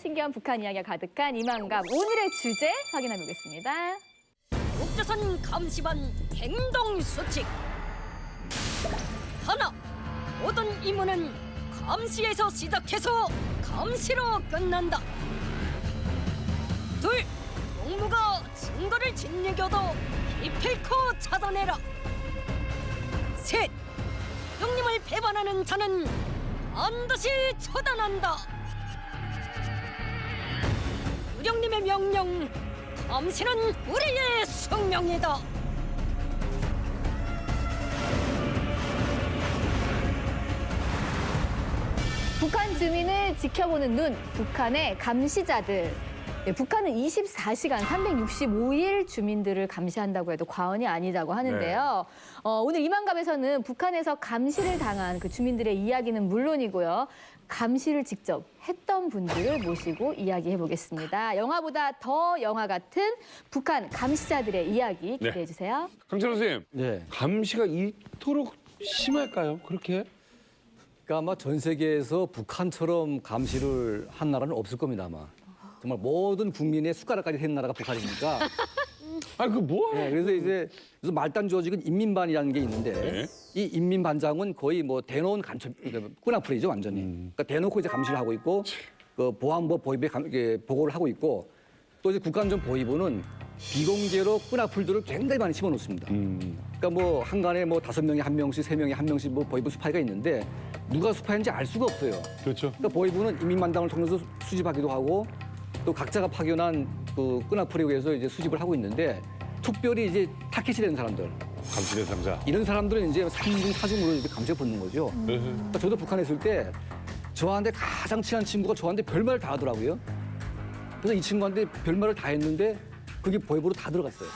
신기한 북한 이야기가 가득한 이만갑. 오늘의 주제 확인해 보겠습니다. 국조선 감시반 행동 수칙. 하나, 모든 임무는 감시에서 시작해서 감시로 끝난다. 둘, 용무가 증거를 짓이겨도 기필코 찾아내라. 셋, 형님을 배반하는 자는 반드시 처단한다. 유령님의 명령, 감시는 우리의 숙명이다. 북한 주민을 지켜보는 눈, 북한의 감시자들. 네, 북한은 24시간 365일 주민들을 감시한다고 해도 과언이 아니라고 하는데요. 오늘 이만갑에서는 북한에서 감시를 당한 그 주민들의 이야기는 물론이고요. 감시를 직접 했던 분들을 모시고 이야기해 보겠습니다. 영화보다 더 영화 같은 북한 감시자들의 이야기 기대해 주세요. 강찬호 선생님, 네. 감시가 이토록 심할까요? 그렇게? 그러니까 아마 전 세계에서 북한처럼 감시를 한 나라는 없을 겁니다, 아마. 정말 모든 국민의 숟가락까지 된 나라가 북한이니까. 아, 그 뭐? 네, 그래서 말단 조직은 인민반이라는 게 있는데 네. 이 인민반장은 거의 뭐 대놓은 간첩, 끈악풀이죠, 완전히. 그러니까 대놓고 이제 감시를 하고 있고 그 보안부 보위부에 보고를 하고 있고 또 이제 국가안전보위부는 비공개로 끈악풀들을 굉장히 많이 심어놓습니다. 그러니까 뭐 한간에 뭐 5명에 1명씩, 3명에 1명씩 뭐 보위부 스파이가 있는데 누가 스파이인지 알 수가 없어요. 그렇죠. 그러니까 보위부는 인민반장을 통해서 수집하기도 하고 또 각자가 파견한 그 끈악풀에 의해서 이제 수집을 하고 있는데 특별히 이제 타켓이 되는 사람들 감시 대상자. 이런 사람들은 이제 3중, 4중으로 이렇게 감시에 붙는 거죠. 그러니까 저도 북한에 있을 때 저한테 가장 친한 친구가 저한테 별말을 다 하더라고요. 그래서 이 친구한테 별말을 다 했는데 그게 보위부로 다 들어갔어요.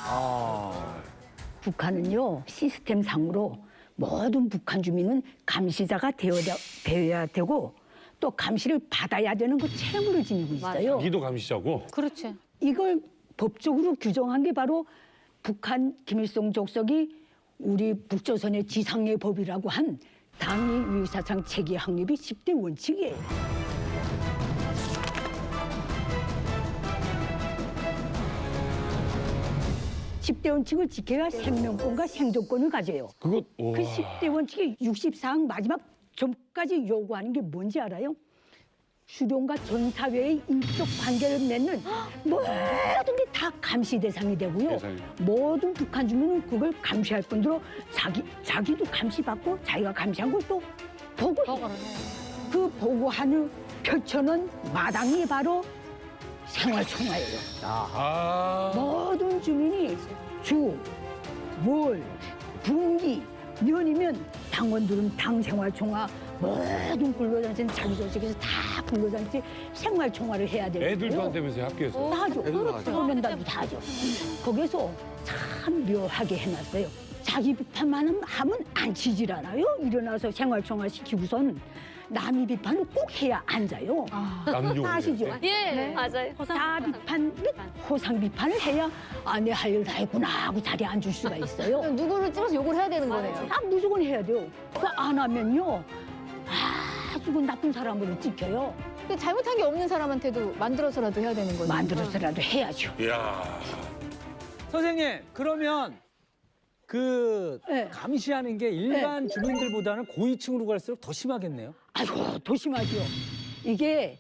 북한은요 시스템상으로 모든 북한 주민은 감시자가 되어야 되고 또 감시를 받아야 되는 그 책무를 지니고 있어요. 자기도 감시자고? 그렇지. 이걸 법적으로 규정한 게 바로 북한 김일성 족속이 우리 북조선의 지상의 법이라고 한 당위 유사상 체계 확립이 10대 원칙이에요. (10대) 원칙을 지켜야 생명권과 생존권을 가져요. 그거, 그 10대 원칙의 60사항 마지막 점까지 요구하는 게 뭔지 알아요? 수령과 전 사회의 인적 관계를 맺는 모든 게 다 감시 대상이 되고요. 대상이. 모든 북한 주민은 그걸 감시할 뿐더러 자기도 감시받고 자기가 감시한 걸 또 보고해요. 그 보고하는 펼쳐놓은 마당이 바로 생활총화예요. 아. 모든 주민이 주, 월, 분기, 년이면 당원들은 당 생활총화, 모든 근로장치는 자기 조직에서 다 근로장치 생활총화를 해야 되거든요. 애들도 한다면서요, 학교에서? 다 하죠. 애들도 하죠. 소년단도 다 하죠. 거기서 참 묘하게 해놨어요. 자기 비판만 하면 안 치질 않아요. 일어나서 생활총화 시키고선 남이 비판을 꼭 해야 앉아요. 남용. 아시죠? 예, 맞아요. 나 비판 및 호상 비판을 해야 내 할 일 다 했구나 하고 자리에 앉을 수가 있어요. 누구를 찍어서 욕을 해야 되는 거네요. 무조건 해야 돼요. 그거 안 하면요. 아주 그 나쁜 사람으로 찍혀요. 근데 잘못한 게 없는 사람한테도 만들어서라도 해야 되는 거죠. 만들어서라도 해야죠. 이야. 선생님, 그러면 그 네. 감시하는 게 일반 주민들보다는 고위층으로 갈수록 더 심하겠네요. 아이고, 더 심하죠. 이게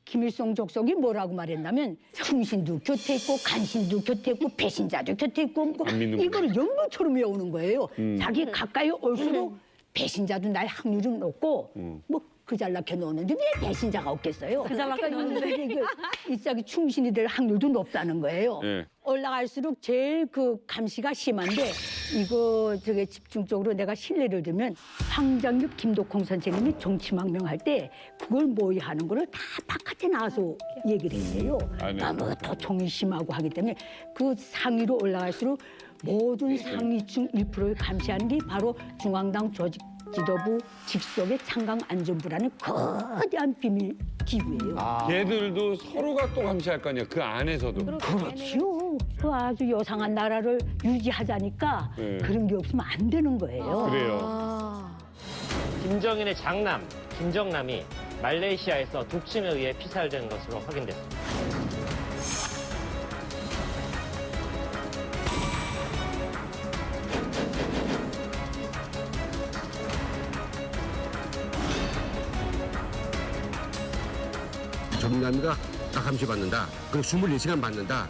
김일성 족속이 뭐라고 말했냐면 충신도 곁에 있고 간신도 곁에 있고 배신자도 곁에 있고 안 믿는 이거를 연구처럼 외우는 거예요. 자기 가까이 올수록 배신자도 날 확률은 높고 뭐 그잘나게 노는데 왜 배신자가 없겠어요? 그잘나게 노는데 이짝이 충신이 될 확률도 높다는 거예요. 네. 올라갈수록 제일 그 감시가 심한데 이거 저게 집중적으로 내가 신뢰를 들면 황장엽 김덕홍 선생님이 정치망명할 때 그걸 모의하는 거를 다 바깥에 나와서 얘기를 했어요. 아, 네. 너무 더 총이 심하고 하기 때문에 그 상위로 올라갈수록 모든 상위층 1%를 감시하는 게 바로 중앙당 조직 지도부 직속의 창강안전부라는 거대한 비밀 기구예요. 걔들도 서로가 또 감시할 거 아니야, 그 안에서도. 그렇지요. 그 아주 요상한 나라를 유지하자니까 네. 그런 게 없으면 안 되는 거예요. 그래요. 김정인의 장남 김정남이 말레이시아에서 독침에 의해 피살된 것으로 확인됐습니다. 전문가가 딱 감시받는다. 그리고 24시간 받는다.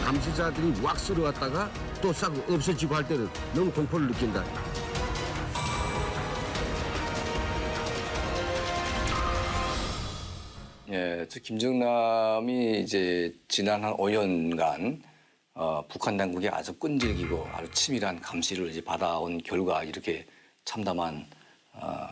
감시자들이 왁 쓸어왔다가 또 싹 없어지고 할 때는 너무 공포를 느낀다. 예, 저 김정남이 이제 지난 한 5년간 북한 당국의 아주 끈질기고 아주 치밀한 감시를 이제 받아온 결과 이렇게 참담한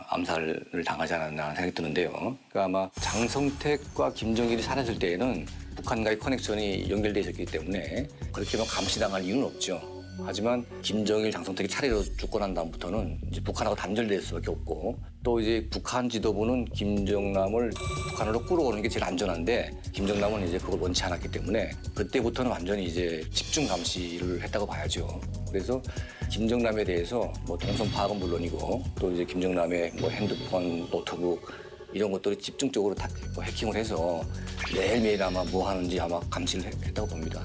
암살을 당하지 않았나 생각이 드는데요. 그러니까 아마 장성택과 김정일이 살았을 때에는 북한과의 커넥션이 연결돼 있었기 때문에 그렇게 막 감시당할 이유는 없죠. 하지만 김정일, 장성택이 차례로 죽고 난 다음부터는 이제 북한하고 단절될 수밖에 없고 또 이제 북한 지도부는 김정남을 북한으로 끌어오는 게 제일 안전한데 김정남은 이제 그걸 원치 않았기 때문에 그때부터는 완전히 이제 집중 감시를 했다고 봐야죠. 그래서 김정남에 대해서 뭐 동선 파악은 물론이고 또 이제 김정남의 뭐 핸드폰, 노트북 이런 것들을 집중적으로 다 해킹을 해서 매일매일 아마 뭐 하는지 아마 감시를 했다고 봅니다.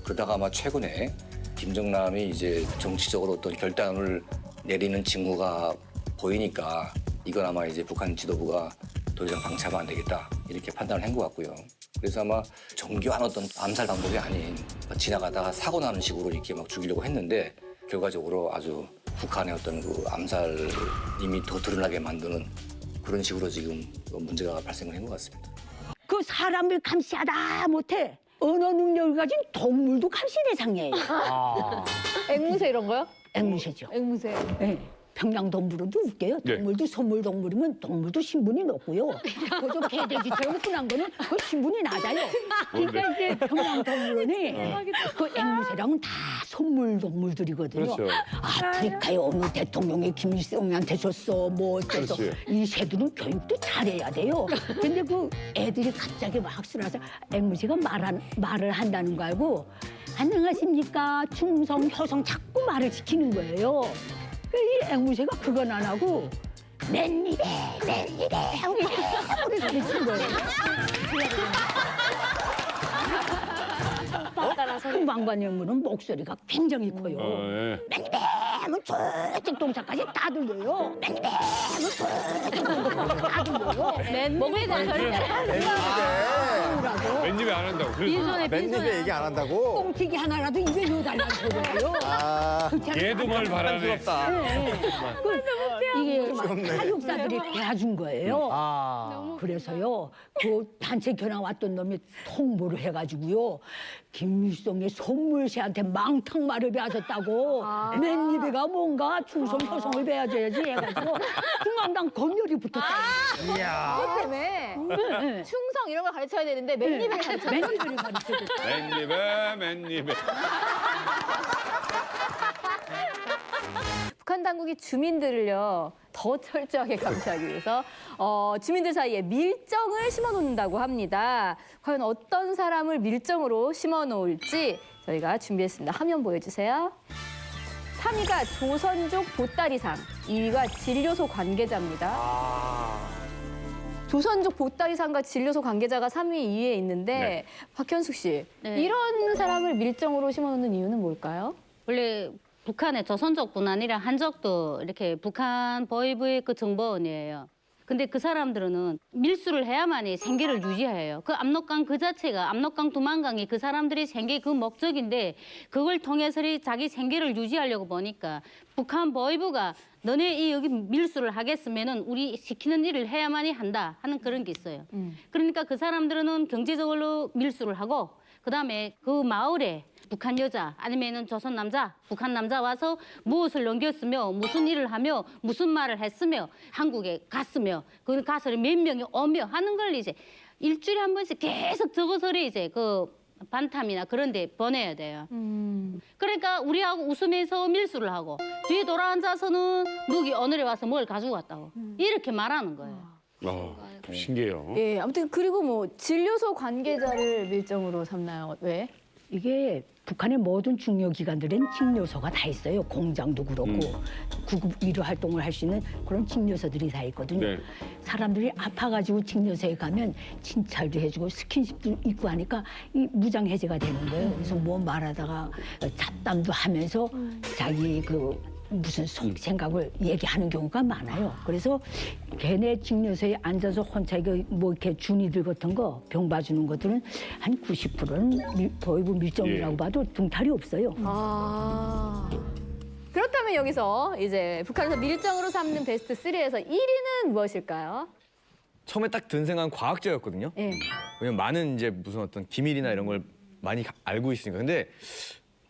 그러다가 아마 최근에 김정남이 이제 정치적으로 어떤 결단을 내리는 징후가 보이니까 이건 아마 이제 북한 지도부가 더 이상 방치하면 안 되겠다 이렇게 판단을 한 것 같고요. 그래서 아마 정교한 어떤 암살 방법이 아닌 지나가다가 사고 나는 식으로 이렇게 막 죽이려고 했는데 결과적으로 아주 북한의 어떤 그 암살임이 더 드러나게 만드는 그런 식으로 지금 문제가 발생을 한 것 같습니다. 그 사람을 감시하다 못해 언어 능력을 가진 동물도 감시 대상이에요. 앵무새 이런 거요? 앵무새죠. 앵무새. 네. 평양동물도 웃겨요. 네. 동물도 선물동물이면 동물도 신분이 높고요. 그저 개돼지처럼 흔한 거는 그 신분이 낮아요. 그러니까 이제 평양동물원이 그 앵무새랑은 다 선물동물들이거든요. 그렇죠. 아프리카의 어느 대통령이 김일성한테 줬어 뭐 어째서 그렇지. 이 새들은 교육도 잘해야 돼요. 근데 그 애들이 갑자기 막 쓰러서 앵무새가 말을 한다는 거 알고 안녕하십니까 충성 효성 자꾸 말을 시키는 거예요. 이 앵무새가 그건 안 하고 맨입에 하고 계속 외친 거예요. 금방관 앵무는 목소리가 굉장히 커요. 예. 맨입에 하면 저쪽 동작까지 다 들려요. 맨입에 하면 저쪽 동작까지 다 들려요. 맨몸에가 웬일이 안 한다고. 그래서 맨입에 얘기 안 한다고? 꽁튀기 하나라도 입에 넣어달라는 소리예요. 아, 얘도 뭘 바라네. 이게 사육사들이 배워준 거예요. 아. 그래서요, 그 단체 견학 왔던 놈이 통보를 해가지고요, 김일성의 손물새한테 망탕말을 배워줬다고, 맨입에가 뭔가 충성 효성을 배워줘야지 해가지고, 중앙당 검열이 붙었다. 그것 때문에 네. 충성 이런 걸 가르쳐야 되는데 맨입을 가르쳐. 맨입을 가르쳐줬다. 맨입에. 북한 당국이 주민들을요 더 철저하게 감시하기 위해서 주민들 사이에 밀정을 심어놓는다고 합니다. 과연 어떤 사람을 밀정으로 심어놓을지 저희가 준비했습니다. 화면 보여주세요. 3위가 조선족 보따리상, 2위가 진료소 관계자입니다. 조선족 보따리상과 진료소 관계자가 3위, 2위에 있는데 네. 박현숙 씨, 네. 이런 사람을 밀정으로 심어놓는 이유는 뭘까요? 원래 북한의 조선족뿐 아니라 한족도 이렇게 북한 보위부의 그 정보원이에요. 근데 그 사람들은 밀수를 해야만이 생계를 유지해요. 그 압록강 그 자체가 압록강 두만강이 그 사람들이 생계 그 목적인데 그걸 통해서 자기 생계를 유지하려고 보니까 북한 보위부가 너네 이 여기 밀수를 하겠으면은 우리 시키는 일을 해야만이 한다 하는 그런 게 있어요. 그러니까 그 사람들은 경제적으로 밀수를 하고 그다음에 그 마을에 북한 여자 아니면은 조선 남자, 북한 남자 와서 무엇을 넘겼으며 무슨 일을 하며 무슨 말을 했으며 한국에 갔으며 그 가서 몇 명이 오며 하는 걸 이제 일주일에 한 번씩 계속 적어서 이제 그 반탐이나 그런 데 보내야 돼요. 그러니까 우리하고 웃으면서 밀수를 하고 뒤에 돌아앉아서는 누기 오늘에 와서 뭘 가지고 왔다고 이렇게 말하는 거예요. 신기해요. 예, 아무튼 그리고 뭐 진료소 관계자를 밀정으로 삼나요? 왜? 이게 북한의 모든 중요 기관들은 직료소가 다 있어요. 공장도 그렇고 구급 위로 활동을 할 수 있는 그런 직료소들이 다 있거든요. 네. 사람들이 아파가지고 직료소에 가면 진찰도 해주고 스킨십도 있고 하니까 이 무장 해제가 되는 거예요. 그래서 뭐 말하다가 잡담도 하면서 자기 그 무슨 속 생각을 얘기하는 경우가 많아요. 그래서 걔네 직료소에 앉아서 혼자 뭐 이렇게 준이들 같은 거 병 봐주는 것들은 한 90%는 보이부 밀정이라고 예. 봐도 둥탈이 없어요. 아. 그렇다면 여기서 이제 북한에서 밀정으로 삼는 베스트 3에서 1위는 무엇일까요? 처음에 딱 든 생각은 과학자였거든요. 예. 왜냐면 많은 이제 무슨 어떤 기밀이나 이런 걸 많이 알고 있으니까. 근데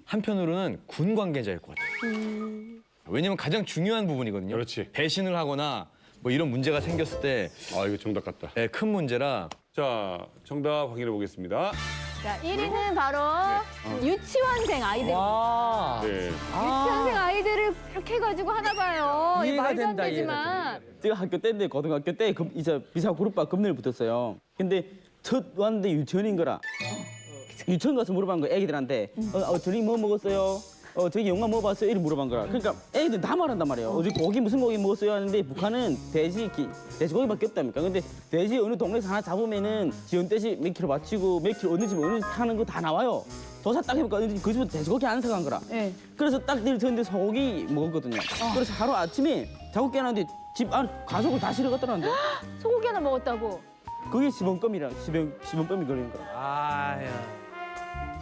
한편으로는 군 관계자일 것 같아요. 왜냐면 가장 중요한 부분이거든요. 그렇지. 배신을 하거나 뭐 이런 문제가 생겼을 때 아, 이거 정답 같다. 네, 큰 문제라. 자, 정답 확인해 보겠습니다. 자, 1위는 바로 유치원생 아이들. 와. 네. 유치원생 아이들을 이렇게 해가지고 하나 봐요. 이게 이해가 말도 안 된다, 이해가 되지만. 제가 학교 때인데 고등학교 때 이제 비사 그룹과 금년을 붙었어요. 근데 첫 왔는데 유치원인 거라. 유치원 가서 물어본 거 애기들한테 저녁 뭐 먹었어요? 저기 영화 뭐 봤어요? 이렇게 물어본 거라. 그러니까 애기들 다 말한단 말이에요. 어제 고기 무슨 고기 먹었어요? 하는데 북한은 돼지고기밖에 없답니까? 근데 돼지 어느 동네에서 하나 잡으면은 지원돼지 몇 킬로 맞추고 몇 킬로 어느 집 어느 집 하는 거 다 나와요. 조사 딱 해볼까? 그 집은 돼지고기 안 사간 거라. 네. 그래서 딱 내렸는데 소고기 먹었거든요. 그래서 하루 아침에 자고 깨어났는데 집 안 가족을 다 실어갔더라는데. 소고기 하나 먹었다고. 그게 시범껌이랑 시범껌이 걸린 거라. 아야.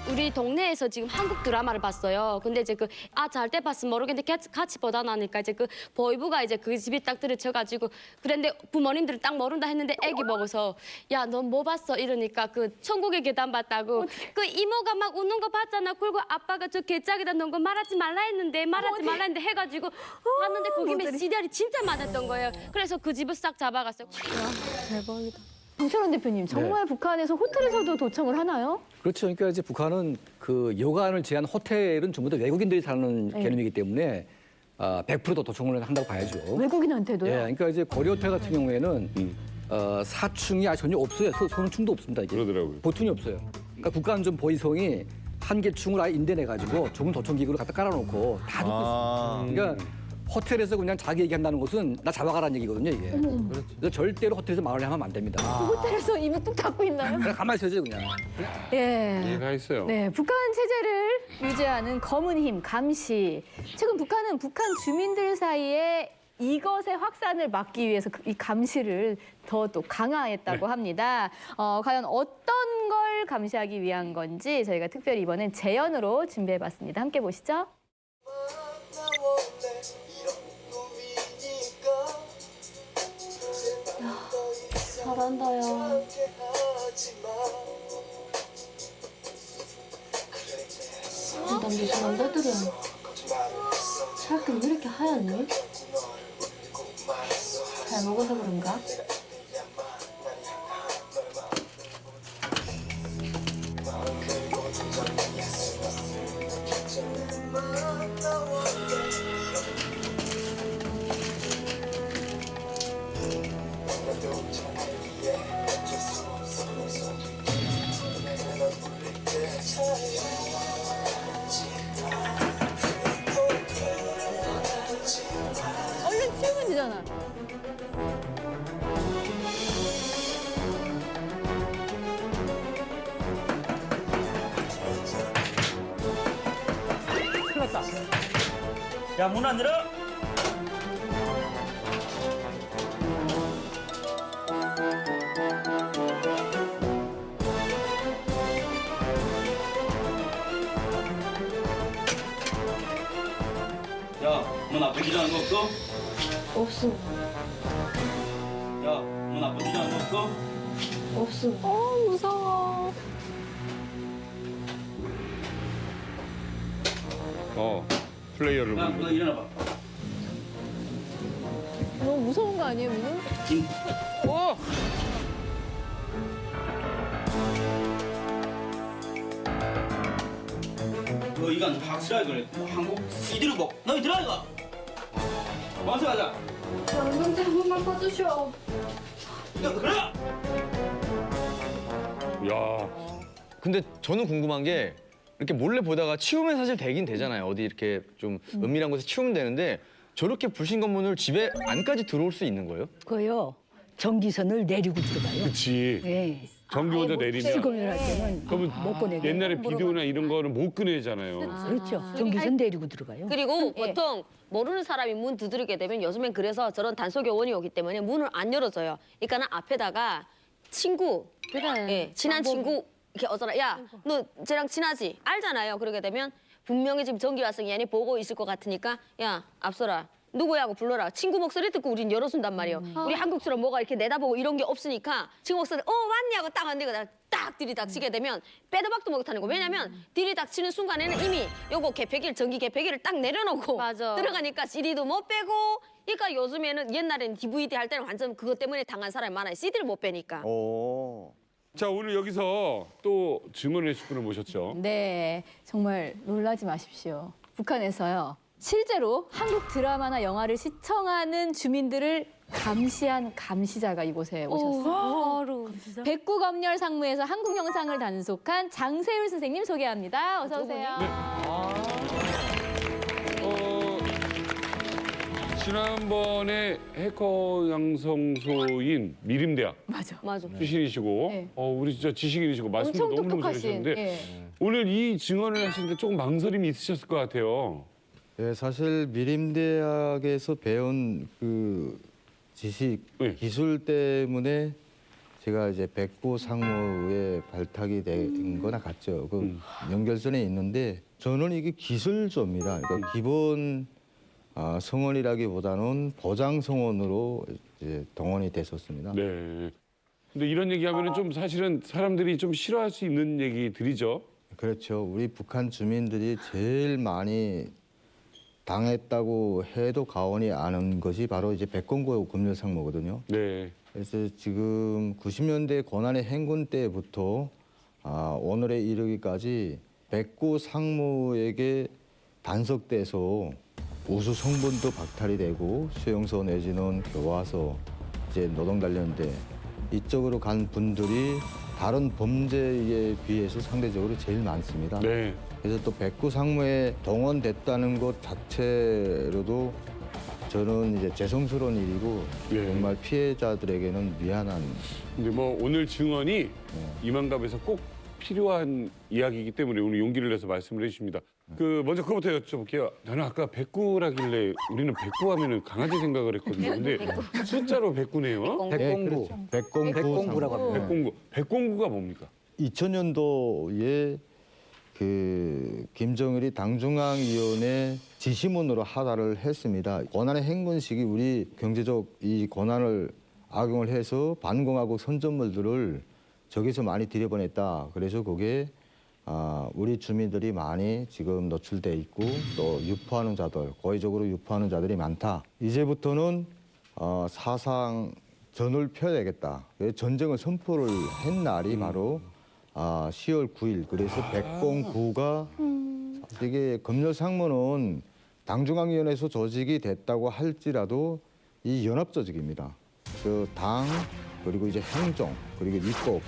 우리 동네에서 지금 한국 드라마를 봤어요. 근데 이제 잘 때 봤으면 모르겠는데 같이 보다 나니까 이제 그 보이부가 이제 그 집에 딱 들이쳐가지고 그런데 부모님들은 딱 모른다 했는데 애기 보고서 야, 너 뭐 봤어? 이러니까 그 천국의 계단 봤다고. 그 이모가 막 웃는 거 봤잖아. 그리고 아빠가 저 개짝에다 넣은 거 말하지 말라 했는데 해가지고 봤는데 거기 메시리알이 진짜 많았던 거예요. 그래서 그 집을 싹 잡아갔어요. 대박이다. 강철원 대표님, 정말 북한에서 호텔에서도 도청을 하나요? 그렇죠. 그러니까 이제 북한은 그 여관을 제한 호텔은 전부 다 외국인들이 사는 네. 개념이기 때문에 100%도 도청을 한다고 봐야죠. 외국인한테도요? 예, 그러니까 이제 고려 호텔 같은 경우에는 4층이 전혀 없어요. 소노충도 없습니다. 이게. 그러더라고요. 보통이 없어요. 그러니까 국가안전 보위성이 한 개 층을 아예 인대내가지고 좋은 도청 기구를 갖다 깔아놓고 다 듣고 있습니다. 그러니까 호텔에서 그냥 자기 얘기한다는 것은 나 잡아가라는 얘기거든요, 이게. 그래서 절대로 호텔에서 말을 하면 안 됩니다. 호텔에서 입을 뚝 닫고 있나요? 그냥 가만히 있어야죠, 그냥. 예. 이해가 있어요. 네, 북한 체제를 유지하는 검은 힘, 감시. 최근 북한은 북한 주민들 사이에 이것의 확산을 막기 위해서 이 감시를 더 또 강화했다고 합니다. 과연 어떤 걸 감시하기 위한 건지 저희가 특별히 이번엔 재연으로 준비해봤습니다. 함께 보시죠. 잘한다, 야. 남자 저 남자들은 살금 왜 이렇게 하얗니? 잘 먹어서 그런가? 얼른 치우면 되잖아. 큰일 났다. 야, 문 안 열어? 야, 문 앞에 기자하는 거 없어? 없어, 야, 문 앞에 기자하는 거 없어? 없어. 무서워. 플레이어를 야, 부르는 너 일어나봐. 너무 무서운 거 아니에요, 문은? 너 이건 확실하게 그래. 한국 이대로 먹. 너희 들어 이거. 먼저 가자. 형한테 한 번만 봐주셔. 너 그래. 야, 근데 저는 궁금한 게 이렇게 몰래 보다가 치우면 사실 되긴 되잖아요. 어디 이렇게 좀 은밀한 곳에 치우면 되는데 저렇게 불신검문을 집에 안까지 들어올 수 있는 거예요? 그거요. 전기선을 내리고 들어가요. 그치. 예. 전기 혼자 내리면. 수검을 할 때는 그러면 못 꺼내게. 옛날에 비디오나 이런 거는 못 꺼내잖아요. 그렇죠. 전기선 내리고 들어가요. 그리고 보통 모르는 사람이 문 두드리게 되면 요즘엔 그래서 저런 단속 요원이 오기 때문에 문을 안 열어줘요. 그러니까는 앞에다가 친구, 친한 친구 이렇게 어서라. 야, 너 쟤랑 친하지? 알잖아요. 그러게 되면 분명히 지금 전기 왔으니 얘네 보고 있을 것 같으니까 야, 앞서라. 누구야 하고 불러라. 친구 목소리 듣고 우린 열어준단 말이에요. 우리 한국처럼 뭐가 이렇게 내다보고 이런 게 없으니까 친구 목소리 왔니 하고 딱 하는데 딱 들이닥치게 되면 빼도 박도 못하는 거. 왜냐면 들이닥치는 순간에는 이미 요거 개폐기를 전기 개폐기를 딱 내려놓고 들어가니까 CD도 못 빼고. 그러니까 요즘에는 옛날에는 DVD 할 때는 완전 그것 때문에 당한 사람이 많아요. CD를 못 빼니까. 자, 오늘 여기서 또 증언을 해줄 분을 모셨죠. 네, 정말 놀라지 마십시오. 북한에서요. 실제로 한국 드라마나 영화를 시청하는 주민들을 감시한 감시자가 이곳에 오셨어요. 백구검열 상무에서 한국 영상을 단속한 장세율 선생님 소개합니다. 어서 오세요. 지난번에 해커 양성소인 미림대학 맞아. 출신이시고 우리 진짜 지식인이시고 말씀도 엄청 너무너무 똑똑하신. 잘하셨는데 오늘 이 증언을 하시는데 조금 망설임이 있으셨을 것 같아요. 네, 사실 미림대학에서 배운 그 지식, 기술 때문에 제가 이제 백구 상무에 발탁이 된 거나 같죠. 그 연결선에 있는데 저는 이게 기술조입니다. 그러니까 기본 성원이라기보다는 보장 성원으로 이제 동원이 됐었습니다. 네. 근데 이런 얘기하면은 좀 사실은 사람들이 좀 싫어할 수 있는 얘기들이죠. 그렇죠. 우리 북한 주민들이 제일 많이 당했다고 해도 과언이 아닌 것이 바로 이제 백공고 검열 상무거든요. 네. 그래서 지금 90년대 고난의 행군 때부터 오늘에 이르기까지 백구 상무에게 단속돼서 우수 성분도 박탈이 되고 수용소 내지는 교화소, 이제 노동단련대 이쪽으로 간 분들이 다른 범죄에 비해서 상대적으로 제일 많습니다. 네. 그래서 또 백구 상무에 동원됐다는 것 자체로도 저는 이제 죄송스러운 일이고 정말 피해자들에게는 미안한. 근데 뭐 오늘 증언이 이만갑에서 꼭 필요한 이야기이기 때문에 오늘 용기를 내서 말씀을 해주십니다. 그 먼저 그거부터 여쭤볼게요. 저는 아까 백구라길래 우리는 백구 하면은 강아지 생각을 했거든요. 근데 숫자로 백구네요. 백공구. 백공구라고 합니다. 백공구. 백공구가 뭡니까? 2000년도에 그 김정일이 당중앙위원회 지시문으로 하달을 했습니다. 고난의 행군 시기 우리 경제적 이 고난을 악용을 해서 반공화국 선전물들을 저기서 많이 들여보냈다. 그래서 그게 우리 주민들이 많이 지금 노출돼 있고 또 유포하는 자들, 고의적으로 유포하는 자들이 많다. 이제부터는 사상 전을 펴야 되겠다. 전쟁을 선포를 한 날이 바로 10월 9일. 그래서 백공구가 이게 검열 상무는 당중앙위원회에서 조직이 됐다고 할지라도 이 연합 조직입니다. 그 당 그리고 이제 행정 그리고 입법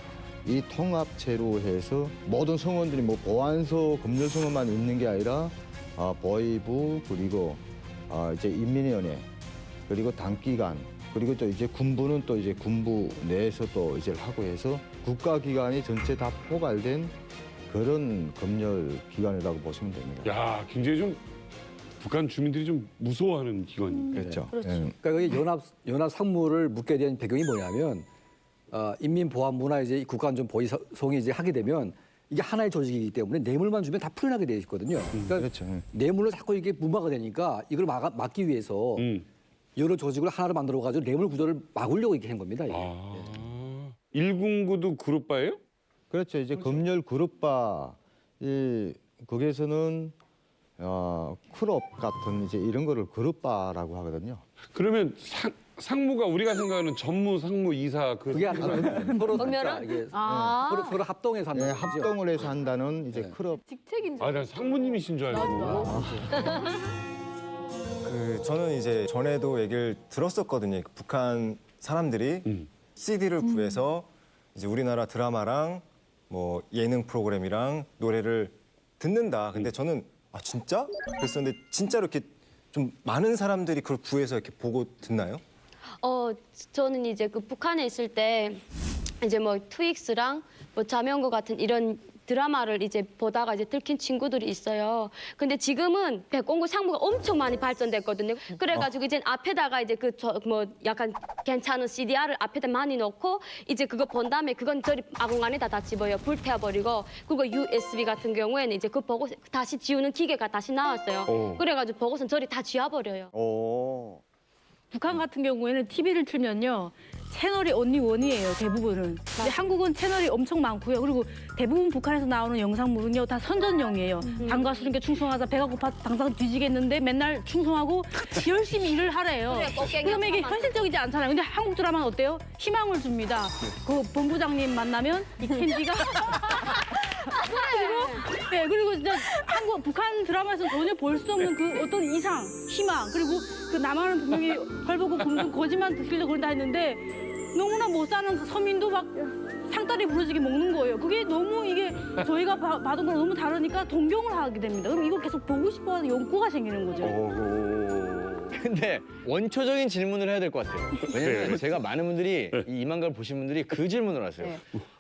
이 통합체로 해서 모든 성원들이 뭐 보안소 검열 성원만 있는 게 아니라 보위부 그리고 이제 인민위원회 그리고 당기관 그리고 또 이제 군부는 또 이제 군부 내에서 또 이제 하고 해서 국가기관이 전체 다 포괄된 그런 검열 기관이라고 보시면 됩니다. 야, 굉장히 좀 북한 주민들이 좀 무서워하는 기관이에요. 그렇죠. 그러니까 여기 연합 상무를 묻게 된 배경이 뭐냐면 인민보안부나 이제 국가안전 보위성이 이제 하게 되면 이게 하나의 조직이기 때문에 뇌물만 주면 다 풀려나게 돼 있거든요. 그러니까 그렇죠. 뇌물로 자꾸 이게 무마가 되니까 이걸 막기 위해서 여러 조직을 하나로 만들어가지고 뇌물 구조를 막으려고 이렇게 한 겁니다. 이게. 1군구도 그룹바예요? 그렇죠. 이제 검열 그룹바 거기에서는 쿨업 같은 이제 이런 거를 그룹바라고 하거든요. 그러면 상무가 우리가 생각하는 전무, 상무, 이사 그게 아니라 서로 이게 서로 합동해서 한다. 네, 합동을 해서 한다는 이제 쿨업. 직책인 줄. 난 상무님이신 줄 알고. 저는 이제 전에도 얘기를 들었었거든요. 북한 사람들이 CD를 구해서 이제 우리나라 드라마랑 뭐 예능 프로그램이랑 노래를 듣는다. 근데 저는 아 진짜? 그랬었는데 진짜로 이렇게 좀 많은 사람들이 그걸 구해서 이렇게 보고 듣나요? 저는 이제 그 북한에 있을 때 이제 뭐 트윅스랑 뭐 자명고 같은 이런 드라마를 이제 보다가 이제 들킨 친구들이 있어요. 근데 지금은 백공구 상무가 엄청 많이 발전됐거든요. 그래가지고 이제 앞에다가 이제 그 뭐 약간 괜찮은 CDR을 앞에다 많이 넣고 이제 그거 본 다음에 그건 저리 아공간에다 다 집어요. 불태워버리고 그리고 USB 같은 경우에는 이제 그 보고 다시 지우는 기계가 다시 나왔어요. 그래가지고 보고선 저리 다 지워버려요. 북한 같은 경우에는 TV를 틀면요. 채널이 only one이에요, 대부분은. 근데 한국은 채널이 엄청 많고요. 그리고 대부분 북한에서 나오는 영상물은요, 다 선전용이에요. 방과수님께 충성하자, 배가 고파 당장 뒤지겠는데 맨날 충성하고 열심히 일을 하래요. 그러면 이게 현실적이지 않잖아요. 근데 한국 드라마는 어때요? 희망을 줍니다. 그 본부장님 만나면 이 캔디가 그리고 진짜 북한 드라마에서 전혀 볼 수 없는 그 어떤 이상, 희망, 그리고 그 남한은 분명히 벌보고 굶는 거짓말 듣기려고 그런다 했는데 너무나 못 사는 그 서민도 막 상다리 부러지게 먹는 거예요. 그게 너무 이게 저희가 받은 거랑 너무 다르니까 동경을 하게 됩니다. 그럼 이거 계속 보고 싶어하는 욕구가 생기는 거죠. 근데 원초적인 질문을 해야 될 것 같아요. 왜냐면 제가 많은 분들이 이 이만가를 보신 분들이 그 질문을 하세요.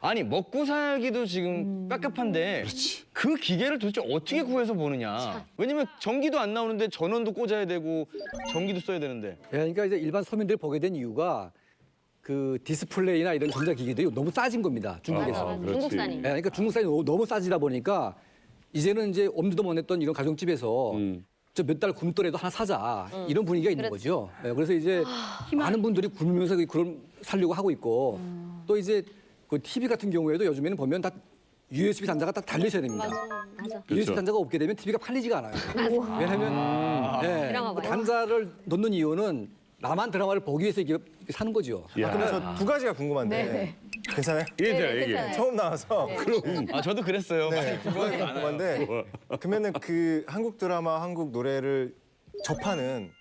아니 먹고 살기도 지금 깝깝한데 그 기계를 도대체 어떻게 구해서 보느냐. 왜냐면 전기도 안 나오는데 전원도 꽂아야 되고 전기도 써야 되는데. 그러니까 이제 일반 서민들이 보게 된 이유가 그 디스플레이나 이런 전자기기들이 너무 싸진 겁니다. 중국에서. 중국산이. 그러니까 중국산이 너무 싸지다 보니까 이제는 이제 엄두도 못 냈던 이런 가정집에서 저 몇 달 굶더라도 하나 사자 이런 분위기가 있는 거죠. 그래서 이제 많은 분들이 굶으면서 그걸 살려고 하고 있고 또 이제 그 TV 같은 경우에도 요즘에는 보면 다 USB 단자가 딱 달리셔야 됩니다. 맞아. USB 단자가 없게 되면 TV가 팔리지가 않아요. 왜냐하면 단자를 넣는 이유는 나만 드라마를 보기 위해서 이게 사는 거죠. 그럼 저 두 가지가 궁금한데 괜찮아요? 괜찮아요. 처음 나와서 그럼. 저도 그랬어요. 네, 두 가지가 궁금한데 그러면은 그 한국 드라마, 한국 노래를 접하는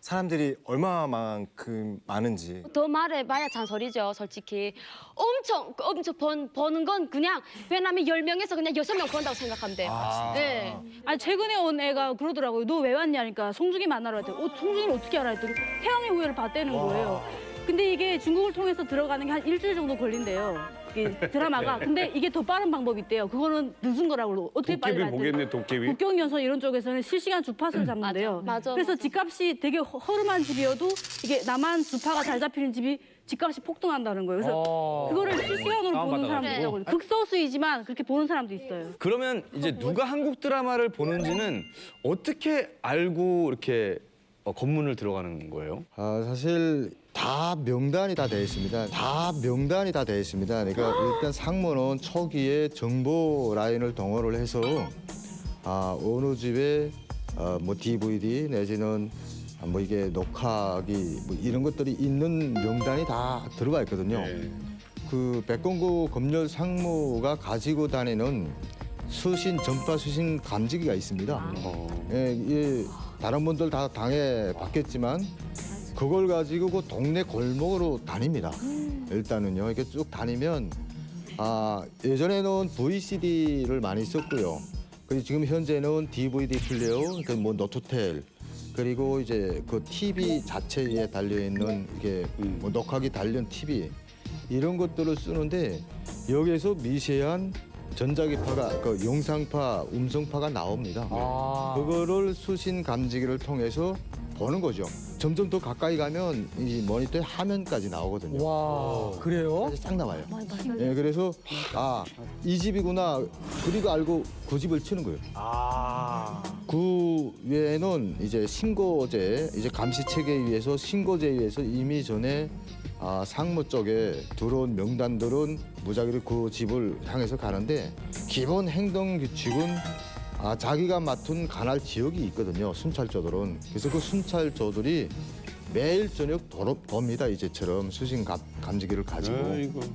사람들이 얼마만큼 많은지. 더 말해봐야 잔소리죠, 솔직히. 엄청 버는 건 그냥 왜냐면 10명에서 그냥 6명 번다고 생각하면 돼요. 네. 아니 최근에 온 애가 그러더라고요. 너 왜 왔냐니까 송중기 만나러 왔더니 송중기를 어떻게 알아 했더니 태양의 후예를 봤다는 거예요. 근데 이게 중국을 통해서 들어가는 게 한 일주일 정도 걸린대요. 이 드라마가. 근데 이게 더 빠른 방법이 있대요. 그거는 늦은 거라고. 어떻게 빨리 도깨비 보겠네, 도깨비. 국경연서 이런 쪽에서는 실시간 주파수를 잡는데요. 맞아. 그래서 집값이 되게 허름한 집이어도 이게 남한 주파가 잘 잡히는 집이 집값이 폭등한다는 거예요. 그래서 그거를 실시간으로 보는 사람도 있더라고요. 극소수이지만 그렇게 보는 사람도 있어요. 그러면 이제 누가 한국 드라마를 보는지는 어떻게 알고 이렇게 검문을 들어가는 거예요? 사실 다 명단이 다 돼 있습니다. 그러니까 일단 상무는 초기에 정보 라인을 동원을 해서 어느 집에 뭐 DVD 내지는 뭐 이게 녹화기 뭐 이런 것들이 있는 명단이 다 들어가 있거든요. 그 백공구 검열 상무가 가지고 다니는 전파 수신 감지기가 있습니다. 다른 분들 다 당해 봤겠지만 그걸 가지고 그 동네 골목으로 다닙니다. 일단은요. 이렇게 쭉 다니면 예전에는 VCD를 많이 썼고요. 그리고 지금 현재는 DVD 플레이어, 뭐 노트텔, 그리고 이제 그 TV 자체에 달려 있는 이게 뭐 녹화기 달린 TV 이런 것들을 쓰는데 여기에서 미세한 전자기파가 그 영상파, 음성파가 나옵니다. 그거를 수신 감지기를 통해서 보는 거죠. 점점 더 가까이 가면 이 모니터의 화면까지 나오거든요. 와, 그래요? 딱 나와요. 네, 그래서 이 집이구나. 그리고 알고 그 집을 치는 거예요. 그 외에는 이제 신고제, 이제 감시 체계에 의해서 신고제에 의해서 이미 전에 상무 쪽에 들어온 명단들은 무작위로 그 집을 향해서 가는데 기본 행동 규칙은 자기가 맡은 관할 지역이 있거든요. 순찰조들은. 그래서 그 순찰조들이 매일 저녁 돕니다. 이제처럼 수신 감지기를 가지고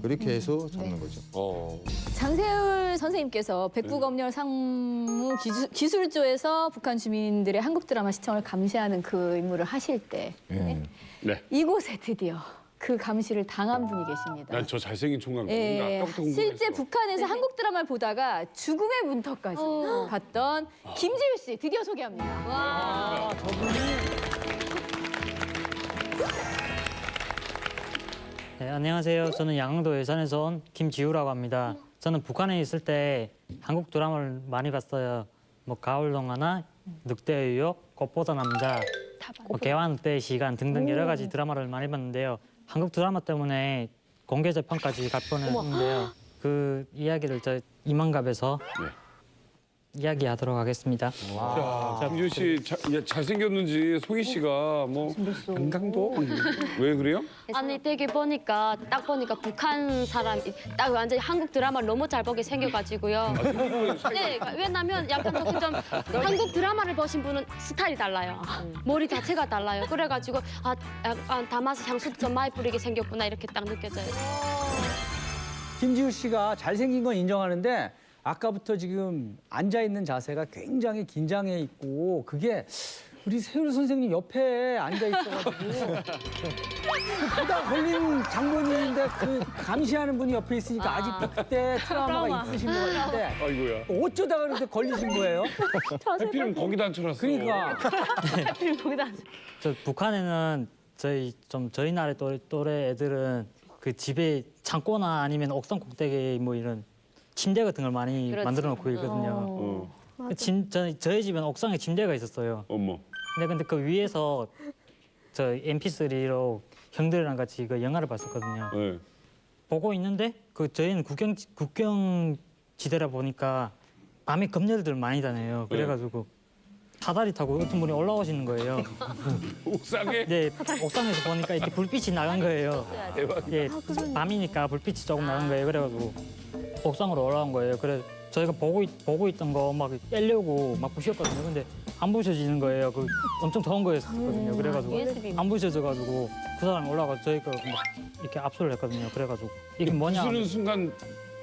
그렇게 해서 잡는 거죠. 장세율 선생님께서 백구검열 상무 기술조에서 북한 주민들의 한국 드라마 시청을 감시하는 그 임무를 하실 때 이곳에 드디어 그 감시를 당한 분이 계십니다. 난 저 잘생긴 총각 예, 아까부터 궁금했어. 실제 북한에서 한국 드라마를 보다가 죽음의 문턱까지 봤던 김지율 씨 드디어 소개합니다. 아, 저분이 네, 안녕하세요. 저는 양양도 예산에서 온 김지우라고 합니다. 저는 북한에 있을 때 한국 드라마를 많이 봤어요. 뭐 가을 동화나 늑대의 유혹, 꽃보다 남자, 뭐 개화늑대의 시간 등등 여러 가지 드라마를 많이 봤는데요. 한국 드라마 때문에 공개 재판까지 갈 뻔했는데요. 그 이야기를 저 이만갑에서 이야기하도록 하겠습니다. 자, 김지우 씨 잘생겼는지 송희 씨가 뭐 한강도 왜 그래요? 아니 되게 딱 보니까 북한 사람 딱 완전히 한국 드라마를 너무 잘 보게 생겨가지고요. 네, 왜냐면 약간 조금 좀 한국 드라마를 보신 분은 스타일이 달라요. 머리 자체가 달라요. 그래가지고 약간 담아서 향수도 좀 많이 뿌리게 생겼구나 이렇게 딱 느껴져요. 김지우 씨가 잘생긴 건 인정하는데 아까부터 지금 앉아있는 자세가 굉장히 긴장해 있고 그게 우리 세율 선생님 옆에 앉아있어가지고 보다 걸린 장본인인데 그 감시하는 분이 옆에 있으니까 아직도 그때 트라우마가 있으신 것 같은데 아이고야. 어쩌다가 그렇게 걸리신 거예요? 해필은 거기다 앉혀놨어. 그러니까. 저 북한에는 저희 나라 또래 애들은 그 집에 창고나 아니면 옥상 꼭대기에 뭐 이런 침대 같은 걸 많이 만들어 놓고 있거든요. 저희 집은 옥상에 침대가 있었어요. 어머. 근데 그 위에서 저 MP3로 형들이랑 같이 그 영화를 봤었거든요. 네. 보고 있는데 그 저희는 국경 지대라 보니까 밤에 검열들 많이 다녀요. 그래가지고 사다리 타고 어떤 분이 올라오시는 거예요. 옥상에? 네, 옥상에서 보니까 이렇게 불빛이 나간 거예요. 대박. 예, 밤이니까 불빛이 조금 나간 거예요. 그래가지고 옥상으로 올라온 거예요. 그래 저희가 보고 있던 거 막 떼려고 막 부셨거든요. 근데 안 부셔지는 거예요. 그 엄청 더운 거였거든요. 그래가지고 안 부셔져가지고 그 사람이 올라가서 저희가 막 이렇게 압수를 했거든요. 그래가지고 이게 뭐냐? 부수는 순간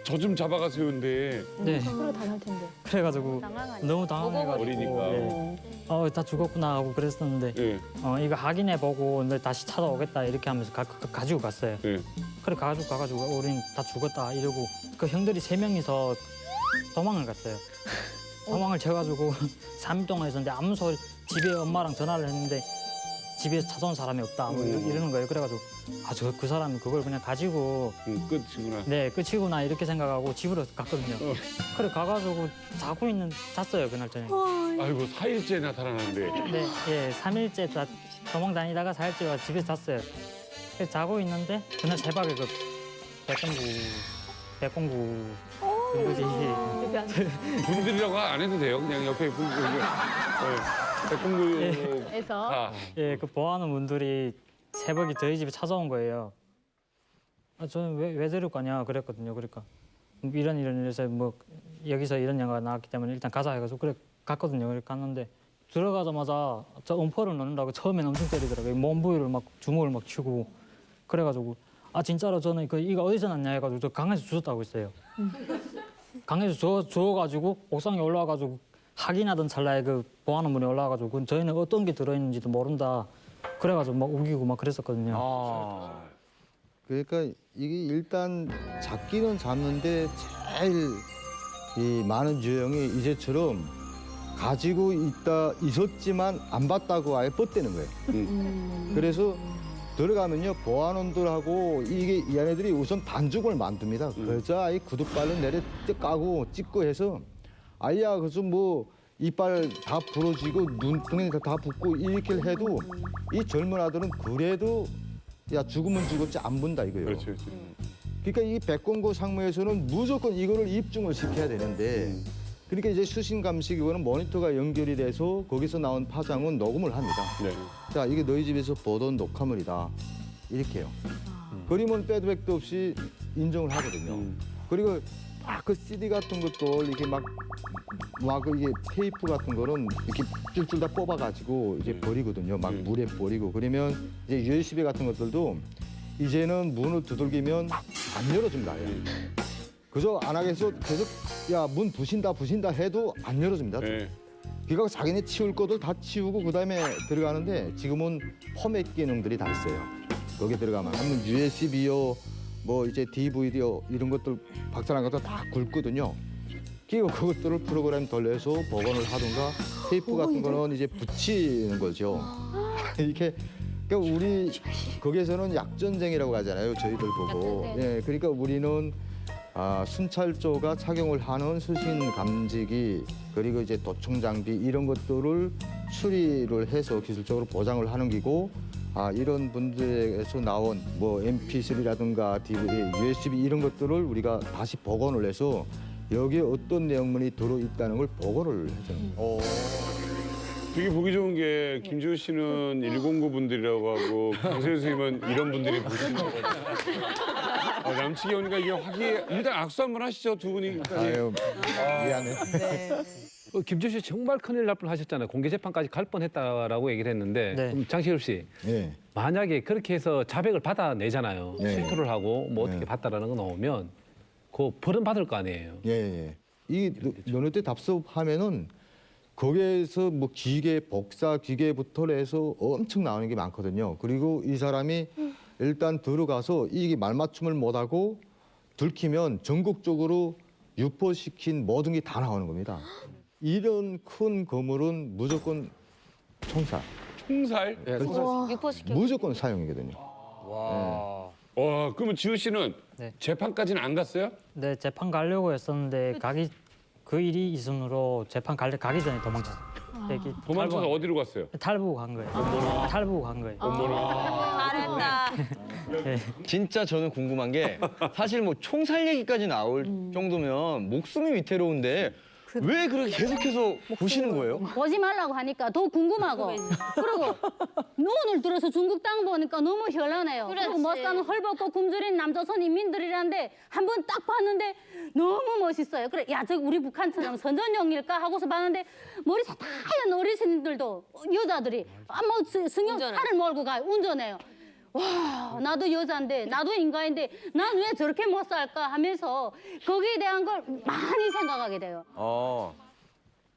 저 좀 잡아가세요인데. 네. 그러고 다닐 텐데. 그래가지고 너무 당황해가지고 어리니까. 다 죽었구나 하고 그랬었는데 이거 확인해보고 다시 찾아오겠다 이렇게 하면서 가지고 갔어요. 그래 가가지고 우린 다 죽었다 이러고 그 형들이 3명이서 도망을 갔어요. 도망을 쳐가지고 3일 동안 있었는데 아무 소리 집에 엄마랑 전화를 했는데 집에서 찾아온 사람이 없다 뭐 이러는 거예요. 그래가지고 그 사람이 그걸 그냥 가지고 끝이구나. 네, 끝이구나 이렇게 생각하고 집으로 갔거든요. 그래 가가지고 잤어요 그날 저녁에. 아이고 4일째 나타나는데. 네, 예, 3일째 도망 다니다가 4일째 와 집에서 잤어요. 그래서 자고 있는데 그날 새벽에 그 백공구 분들이라고 안 해도 돼요. 그냥 옆에 백공구에서 예, 그 보호하는 분들이 새벽에 저희 집에 찾아온 거예요. 저는 왜 데리고 가냐 그랬거든요. 그러니까 이런 일에서 뭐 여기서 이런 영화가 나왔기 때문에 일단 가자 해가지고 그래 갔거든요. 그래 갔는데 들어가자마자 저 음포를 넣는다고 처음에는 엄청 때리더라고요. 몸 부위를 막 주먹을 막 치고 그래가지고 진짜로 저는 이거 어디서 났냐 해가지고 저 강에서 주웠다고 했어요. 강에서 주워가지고 옥상에 올라와가지고 확인하던 찰나에 그 보안원 분이 올라와가지고 저희는 어떤 게 들어있는지도 모른다. 그래가지고 막 우기고 막 그랬었거든요. 그러니까 이게 일단 잡기는 잡는데 제일 이 많은 유형이 이제처럼 가지고 있었지만 안 봤다고 아예 뻗대는 거예요. 그래서 들어가면요 보안원들하고 이 얘네들이 우선 반죽을 만듭니다. 그래서 아예 구두발을 내려 까고 찍고 해서 아야 그래서 뭐 이빨 다 부러지고 눈동이 다 붓고 이렇게 해도 이 젊은 아들은 그래도 야 죽으면 죽었지 안 본다 이거예요. 그렇지, 그렇지. 그러니까 이 백공고 상무에서는 무조건 이거를 입증을 시켜야 되는데 그러니까 이제 수신 감식 이거는 모니터가 연결이 돼서 거기서 나온 파장은 녹음을 합니다. 자 이게 너희 집에서 보던 녹화물이다 이렇게 해요. 그림은 빼도 백도 없이 인정을 하거든요. 그리고 막 그 CD 같은 것도 이렇게 막 이게 테이프 같은 거는 이렇게 줄줄 다 뽑아가지고 이제 버리거든요. 막 물에 버리고 그러면 이제 USB 같은 것들도 이제는 문을 두들기면 안 열어줍니다. 그저 안 하겠어 계속 야 문 부신다 해도 안 열어줍니다. 그러니까 자기네 치울 것들 다 치우고 그다음에 들어가는데 지금은 포맷 기능들이 다 있어요. 거기에 들어가면 한번 USB요, 뭐 이제 DVD요 이런 것들 박살난 것도 다 굵거든요. 그리고 그것들을 프로그램 돌려서 복원을 하든가 테이프 같은 거는 이제 붙이는 거죠. 이게 그러니까 우리 거기에서는 약전쟁이라고 하잖아요. 저희들 보고. 예, 그러니까 우리는 순찰조가 착용을 하는 수신 감지기 그리고 이제 도청 장비 이런 것들을 수리를 해서 기술적으로 보장을 하는 기고 이런 분들에서 나온 뭐 MP3라든가 DVD, USB 이런 것들을 우리가 다시 복원을 해서 여기에 어떤 내용물이 들어 있다는 걸 복원을 하죠. 되게 보기 좋은 게 김지우 씨는 109 분들이라고 하고 강세현 선생님은 이런 분들이 보시는 거거든요. 남치기 오니까 이게 일단 악수 한번 하시죠, 두 분이. 아유, 미안해. 김지우 씨 정말 큰일 날 뻔하셨잖아요. 공개 재판까지 갈 뻔했다라고 얘기를 했는데 그럼 장시엽 씨 만약에 그렇게 해서 자백을 받아내잖아요. 실토를 하고 뭐 어떻게 받다라는 거 나오면 그 벌은 받을 거 아니에요. 이 면허대 답습하면은 거기에서 뭐 기계, 복사 기계부터 해서 엄청 나오는 게 많거든요. 그리고 이 사람이 일단 들어가서 이게 말맞춤을 못하고 들키면 전국적으로 유포시킨 모든 게 다 나오는 겁니다. 이런 큰 거물은 무조건 총살. 총살? 유포시켜. 무조건 사용이거든요. 와, 그러면 지우 씨는 재판까지는 안 갔어요? 네, 재판 가려고 했었는데 그 일이 이순으로 재판 가기 전에 도망쳤어요. 도망쳐서 어디로 갔어요? 탈북 간 거예요. 탈북 간 거예요. 잘했다. 진짜 저는 궁금한 게 사실 뭐 총살 얘기까지 나올 정도면 목숨이 위태로운데 왜 그렇게 계속해서 보시는 거예요? 보지 말라고 하니까 더 궁금하고 그리고 눈을 들어서 중국 땅 보니까 너무 현란해요. 그리고 못 사는 헐벗고 굶주린 남조선 인민들이란데 한 번 딱 봤는데 너무 멋있어요. 그래, 야, 저 우리 북한처럼 선전용일까 하고서 봤는데 머리 새하얀 어르신들도 여자들이 뭐 승용 차를 몰고 가요. 운전해요. 와, 나도 여자인데 나도 인간인데 난 왜 저렇게 못 살까 하면서 거기에 대한 걸 많이 생각하게 돼요.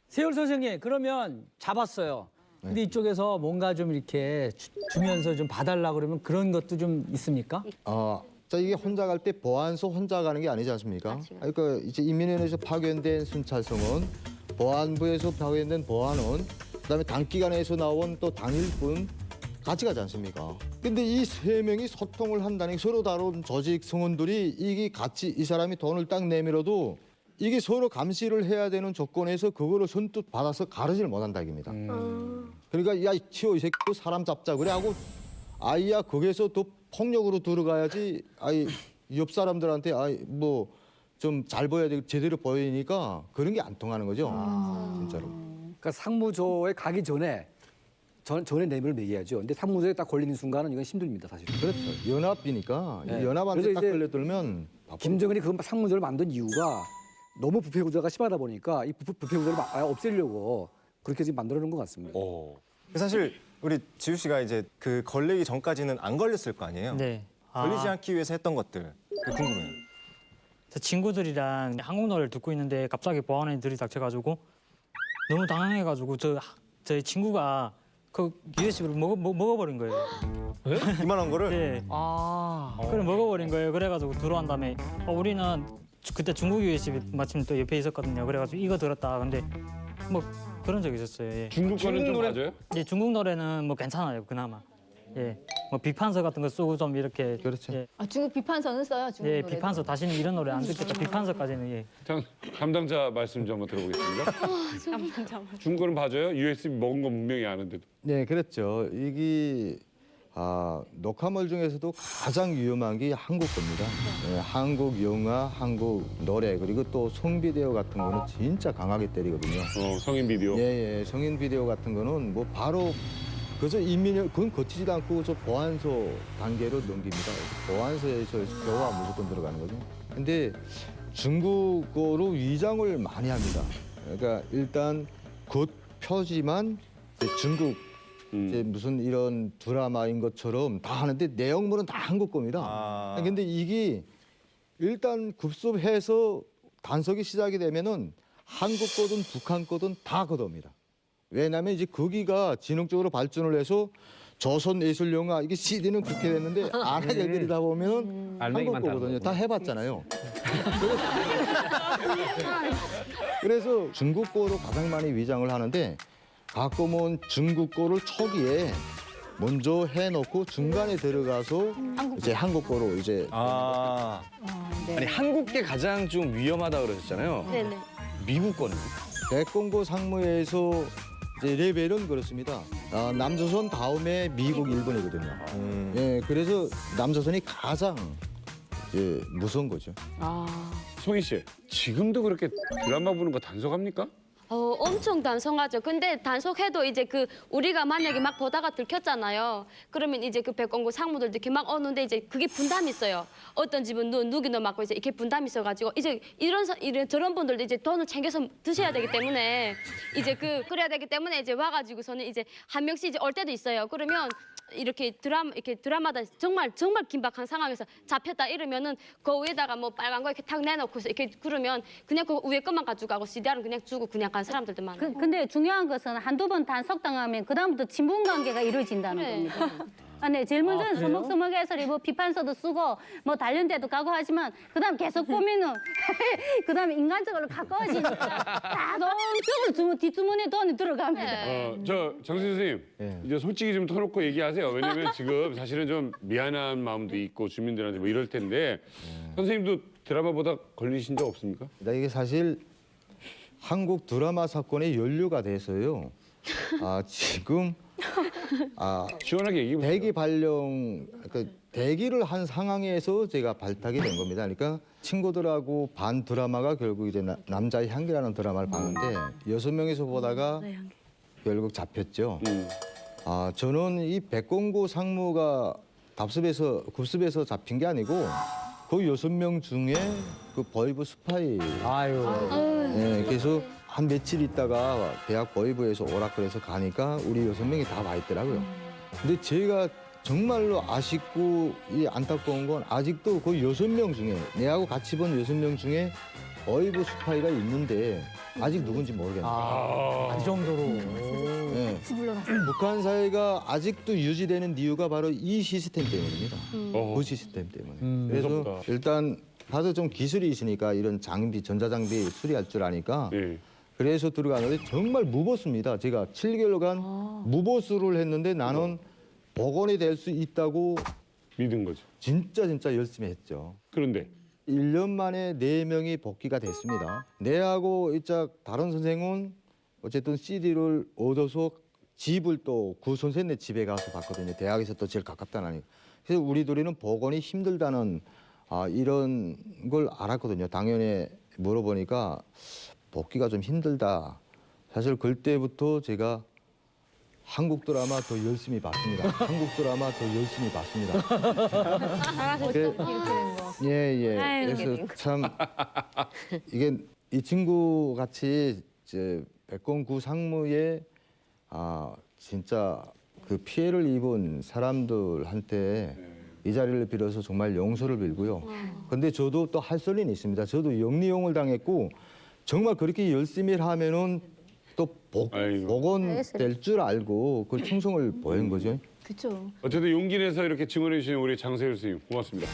세월 선생님, 그러면 잡았어요. 근데 이쪽에서 뭔가 좀 이렇게 주면서 좀 봐달라 그러면 그런 것도 좀 있습니까? 자, 이게 혼자 갈 때 보안소 혼자 가는 게 아니지 않습니까? 그러니까 이제 인민위원회에서 파견된 순찰성은, 보안부에서 파견된 보안원, 그다음에 단기간에서 나온 또 당일분 같이 가지 않습니까? 근데 이 세 명이 소통을 한다는 게 서로 다른 조직 성원들이 이게 같이 이 사람이 돈을 딱 내밀어도 이게 서로 감시를 해야 되는 조건에서 그거를 선뜻 받아서 가르지를 못한다 이겁니다. 그러니까 야, 튀어 이 새끼도 사람 잡자 그래 하고 아이야 거기에서 더 폭력으로 들어가야지 옆 사람들한테 뭐 좀 잘 보여야 되고 제대로 보이니까 그런 게 안 통하는 거죠. 진짜로. 그러니까 상무조에 가기 전에 내밀을 매겨야죠. 근데 상무조에 딱 걸리는 순간은 이건 힘듭니다, 사실. 그렇죠. 연합이니까 연합한테 딱 걸려들면 김정은이 그 상무조를 만든 이유가 너무 부패 구조가 심하다 보니까 이 부패 구조를 없애려고 그렇게 지금 만들어 놓은 것 같습니다. 사실 우리 지우 씨가 이제 그 걸리기 전까지는 안 걸렸을 거 아니에요? 네. 걸리지 않기 위해서 했던 것들 궁금해요. 저 친구들이랑 한국 노래를 듣고 있는데 갑자기 보안원이 들이닥쳐가지고 너무 당황해가지고 저희 친구가 그 USB를 먹어버린 거예요. 이만한 거를? 네. 그래 먹어버린 거예요. 그래가지고 들어온 다음에 우리는 그때 중국 USB 마침 또 옆에 있었거든요. 그래가지고 이거 들었다. 근데 뭐 그런 적이 있었어요. 예. 중국 거는 좀 맞아요? 예, 중국 노래는 뭐 괜찮아요. 그나마. 예. 뭐 비판서 같은 거 쓰고 좀 이렇게. 그렇죠. 예. 중국 비판서는 써요? 중국 예, 노래도? 비판서 다시는 이런 노래 안 듣겠다. 비판서까지는 예. 담당자 말씀 좀 한번 들어보겠습니다. 중국어는 봐줘요? USB 먹은 건 분명히 아는데도. 네, 그렇죠. 이게 녹화물 중에서도 가장 위험한 게 한국 겁니다. 네, 한국 영화, 한국 노래, 그리고 또 성비디오 같은 거는 진짜 강하게 때리거든요. 성인 비디오? 예, 성인 비디오 같은 거는 뭐 바로 그래서 그건 거치지도 않고 저 보안소 단계로 넘깁니다. 보안소에서 교화 무조건 들어가는 거죠. 근데 중국어로 위장을 많이 합니다. 그러니까 일단 겉 표지만 중국 이제 무슨 이런 드라마인 것처럼 다 하는데 내용물은 다 한국 겁니다. 근데 이게 일단 급습해서 단속이 시작이 되면은 한국 거든 북한 거든 다 걷어옵니다. 왜냐하면 이제 거기가 진흥적으로 발전을 해서 조선예술영화 이게 CD는 그렇게 됐는데 안에 애들이다 보면 한국 거거든요. 다 해봤잖아요. 그래서 중국 거로 가장 많이 위장을 하는데 가끔은 중국 거를 초기에 먼저 해놓고 중간에 들어가서 이제 한국 거로 이제 아니 한국계 가장 좀 위험하다 그러셨잖아요. 네네. 미국 거는? 백공고 상무에서 이제 레벨은 그렇습니다. 남조선 다음에 미국, 일본이거든요. 예, 그래서 남조선이 가장 무서운 거죠. 송희 씨, 지금도 그렇게 드라마 보는 거 단속합니까? 엄청 단속하죠. 근데 단속해도 이제 우리가 만약에 막 보다가 들켰잖아요. 그러면 이제 백공고 상무들도 이렇게 막 오는데 이제 그게 분담이 있어요. 어떤 집은 누기도 맞고 이제 이렇게 분담이 있어가지고 이제 이런 저런 분들도 이제 돈을 챙겨서 드셔야 되기 때문에 이제 그래야 되기 때문에 이제 와가지고서는 이제 한 명씩 이제 올 때도 있어요. 그러면 이렇게 드라마다 정말 긴박한 상황에서 잡혔다 이러면은 그 위에다가 뭐 빨간 거 이렇게 탁 내놓고서 이렇게 그러면 그냥 그 위에 것만 가지고 가고 CDR은 그냥 주고 그냥 간 사람들도 많아요. 근데 중요한 것은 한두 번 단속당하면 그다음부터 친분 관계가 이루어진다는 겁니다. 네, 제일 먼저는 서먹서먹해서 뭐 비판서도 쓰고 뭐 단련대도 가고 하지만 그다음 계속 보면은 그다음에 인간적으로 가까워지니까 다 저쪽으로 뒷주머니에 돈이 들어갑니다. 저 장수 선생님, 이제 솔직히 좀 터놓고 얘기하세요. 왜냐면 지금 사실은 좀 미안한 마음도 있고 주민들한테 뭐 이럴 텐데 선생님도 드라마 보다 걸리신 적 없습니까? 이게 사실 한국 드라마 사건의 연루가 돼서요. 지금 시원하게 얘기해 대기 발령 대기를 한 상황에서 제가 발탁이 된 겁니다. 그러니까 친구들하고 반 드라마가 결국 이제 남자의 향기라는 드라마를 봤는데 6명이서 보다가 결국 잡혔죠. 저는 이 백공고 상무가 급습에서 잡힌 게 아니고 그 6명 중에 그 버이브 스파이. 네, 그래서 한 며칠 있다가 대학 버이브에서 오라 그래서 가니까 우리 6명이 다 와 있더라고요. 근데 제가 정말로 아쉽고 안타까운 건 아직도 그 6명 중에 내하고 같이 본 6명 중에 버이브 스파이가 있는데 아직 누군지 모르겠네요. 이 정도로. 네. 북한 사회가 아직도 유지되는 이유가 바로 이 시스템 때문입니다. 그 시스템 때문에. 그래서 무섭다. 일단 다들 좀 기술이 있으니까 이런 전자장비 수리할 줄 아니까 그래서 들어가는데 정말 무보수입니다. 제가 7개월간 무보수를 했는데 나는 복원이 될 수 있다고 믿은 거죠. 진짜 열심히 했죠. 그런데 1년 만에 4명이 복귀가 됐습니다. 내하고 다른 선생은 어쨌든 CD를 얻어서 집을 또 구 선생네 집에 가서 봤거든요. 대학에서 또 제일 가깝다는. 그래서 우리 둘이는 복원이 힘들다는 이런 걸 알았거든요. 당연히 물어보니까 복귀가 좀 힘들다. 사실 그때부터 제가 한국 드라마 더 열심히 봤습니다. 한국 드라마 더 열심히 봤습니다. 잘하셨죠? 이렇게 된 거. 예. 그래서 참 이게 이 친구 같이 백공구 상무에 진짜 그 피해를 입은 사람들한테 이 자리를 빌어서 정말 용서를 빌고요. 근데 저도 또 할 소리는 있습니다. 저도 영리용을 당했고 정말 그렇게 열심히 하면은 또 복원될 줄 알고 그 충성을 보인 거죠. 그렇죠. 어쨌든 용기 내서 이렇게 증언해 주신 우리 장세율 선생님 고맙습니다.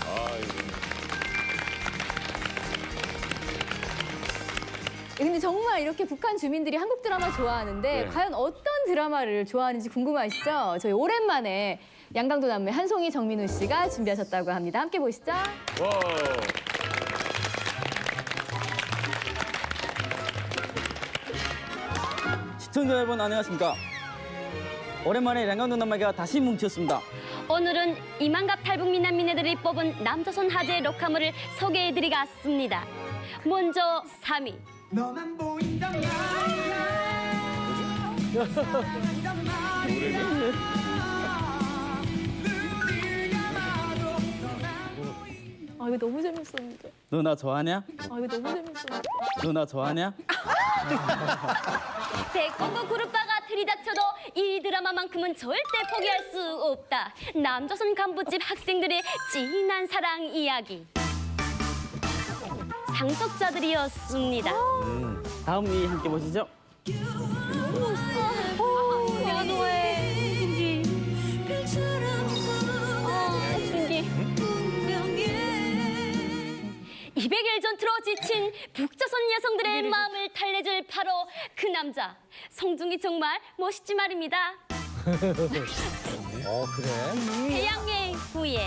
근데 정말 이렇게 북한 주민들이 한국 드라마 좋아하는데 과연 어떤 드라마를 좋아하는지 궁금하시죠? 저희 오랜만에 양강도 남매 한송이 정민우 씨가 준비하셨다고 합니다. 함께 보시죠. 시청자 여러분 안녕하십니까? 오랜만에 양강도 남매가 다시 뭉쳤습니다. 오늘은 이만갑 탈북민 난민애들이 뽑은 남조선 화제의 록화물을 소개해드리겠습니다. 먼저 3위. 너만 보인단 말이야. 이거 너무 재밌었는데. 너 나 좋아하냐? 이거 너무 재밌었는데. 너 나 좋아하냐? 백공고 그룹바가 들이닥쳐도 이 드라마만큼은 절대 포기할 수 없다. 남조선 간부집 학생들의 진한 사랑 이야기. 상속자들이었습니다. 다음 이 함께 보시죠. 너무 멋있어. 연호의 수백일 전투로 지친 북조선 여성들의 마음을 달래줄 바로 그 남자. 성중이 정말 멋있지 말입니다. 그래? 태양의 후예.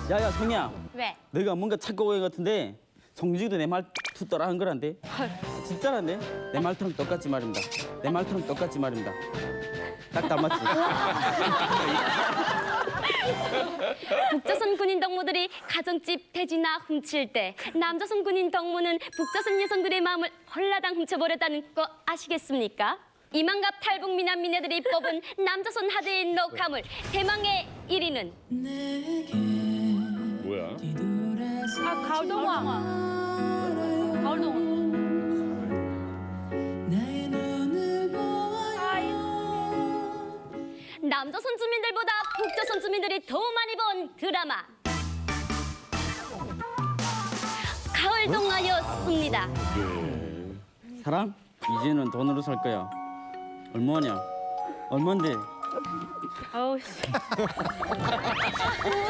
야야 성이야. 왜? 내가 뭔가 착각 오해 같은데 성중이도 내 말투 따라한 거란데. 진짜란데? 내 말투랑 똑같지 말입니다. 내 말투랑 똑같지 말입니다. 딱 닮았지. 북조선 군인 덕무들이 가정집 대지나 훔칠 때 남조선 군인 덕무는 북조선 여성들의 마음을 홀라당 훔쳐버렸다는 거 아시겠습니까? 이만갑 탈북 미남 미녀들이 뽑은 남조선 하드의 녹화물 대망의 1위는 뭐야? 가을동화. 가을동화. 남조선 주민들보다 북조선 주민들이 더 많이 본 드라마 가을동화였습니다. 사랑? 이제는 돈으로 살 거야. 얼마냐? 얼만데? 아우 씨.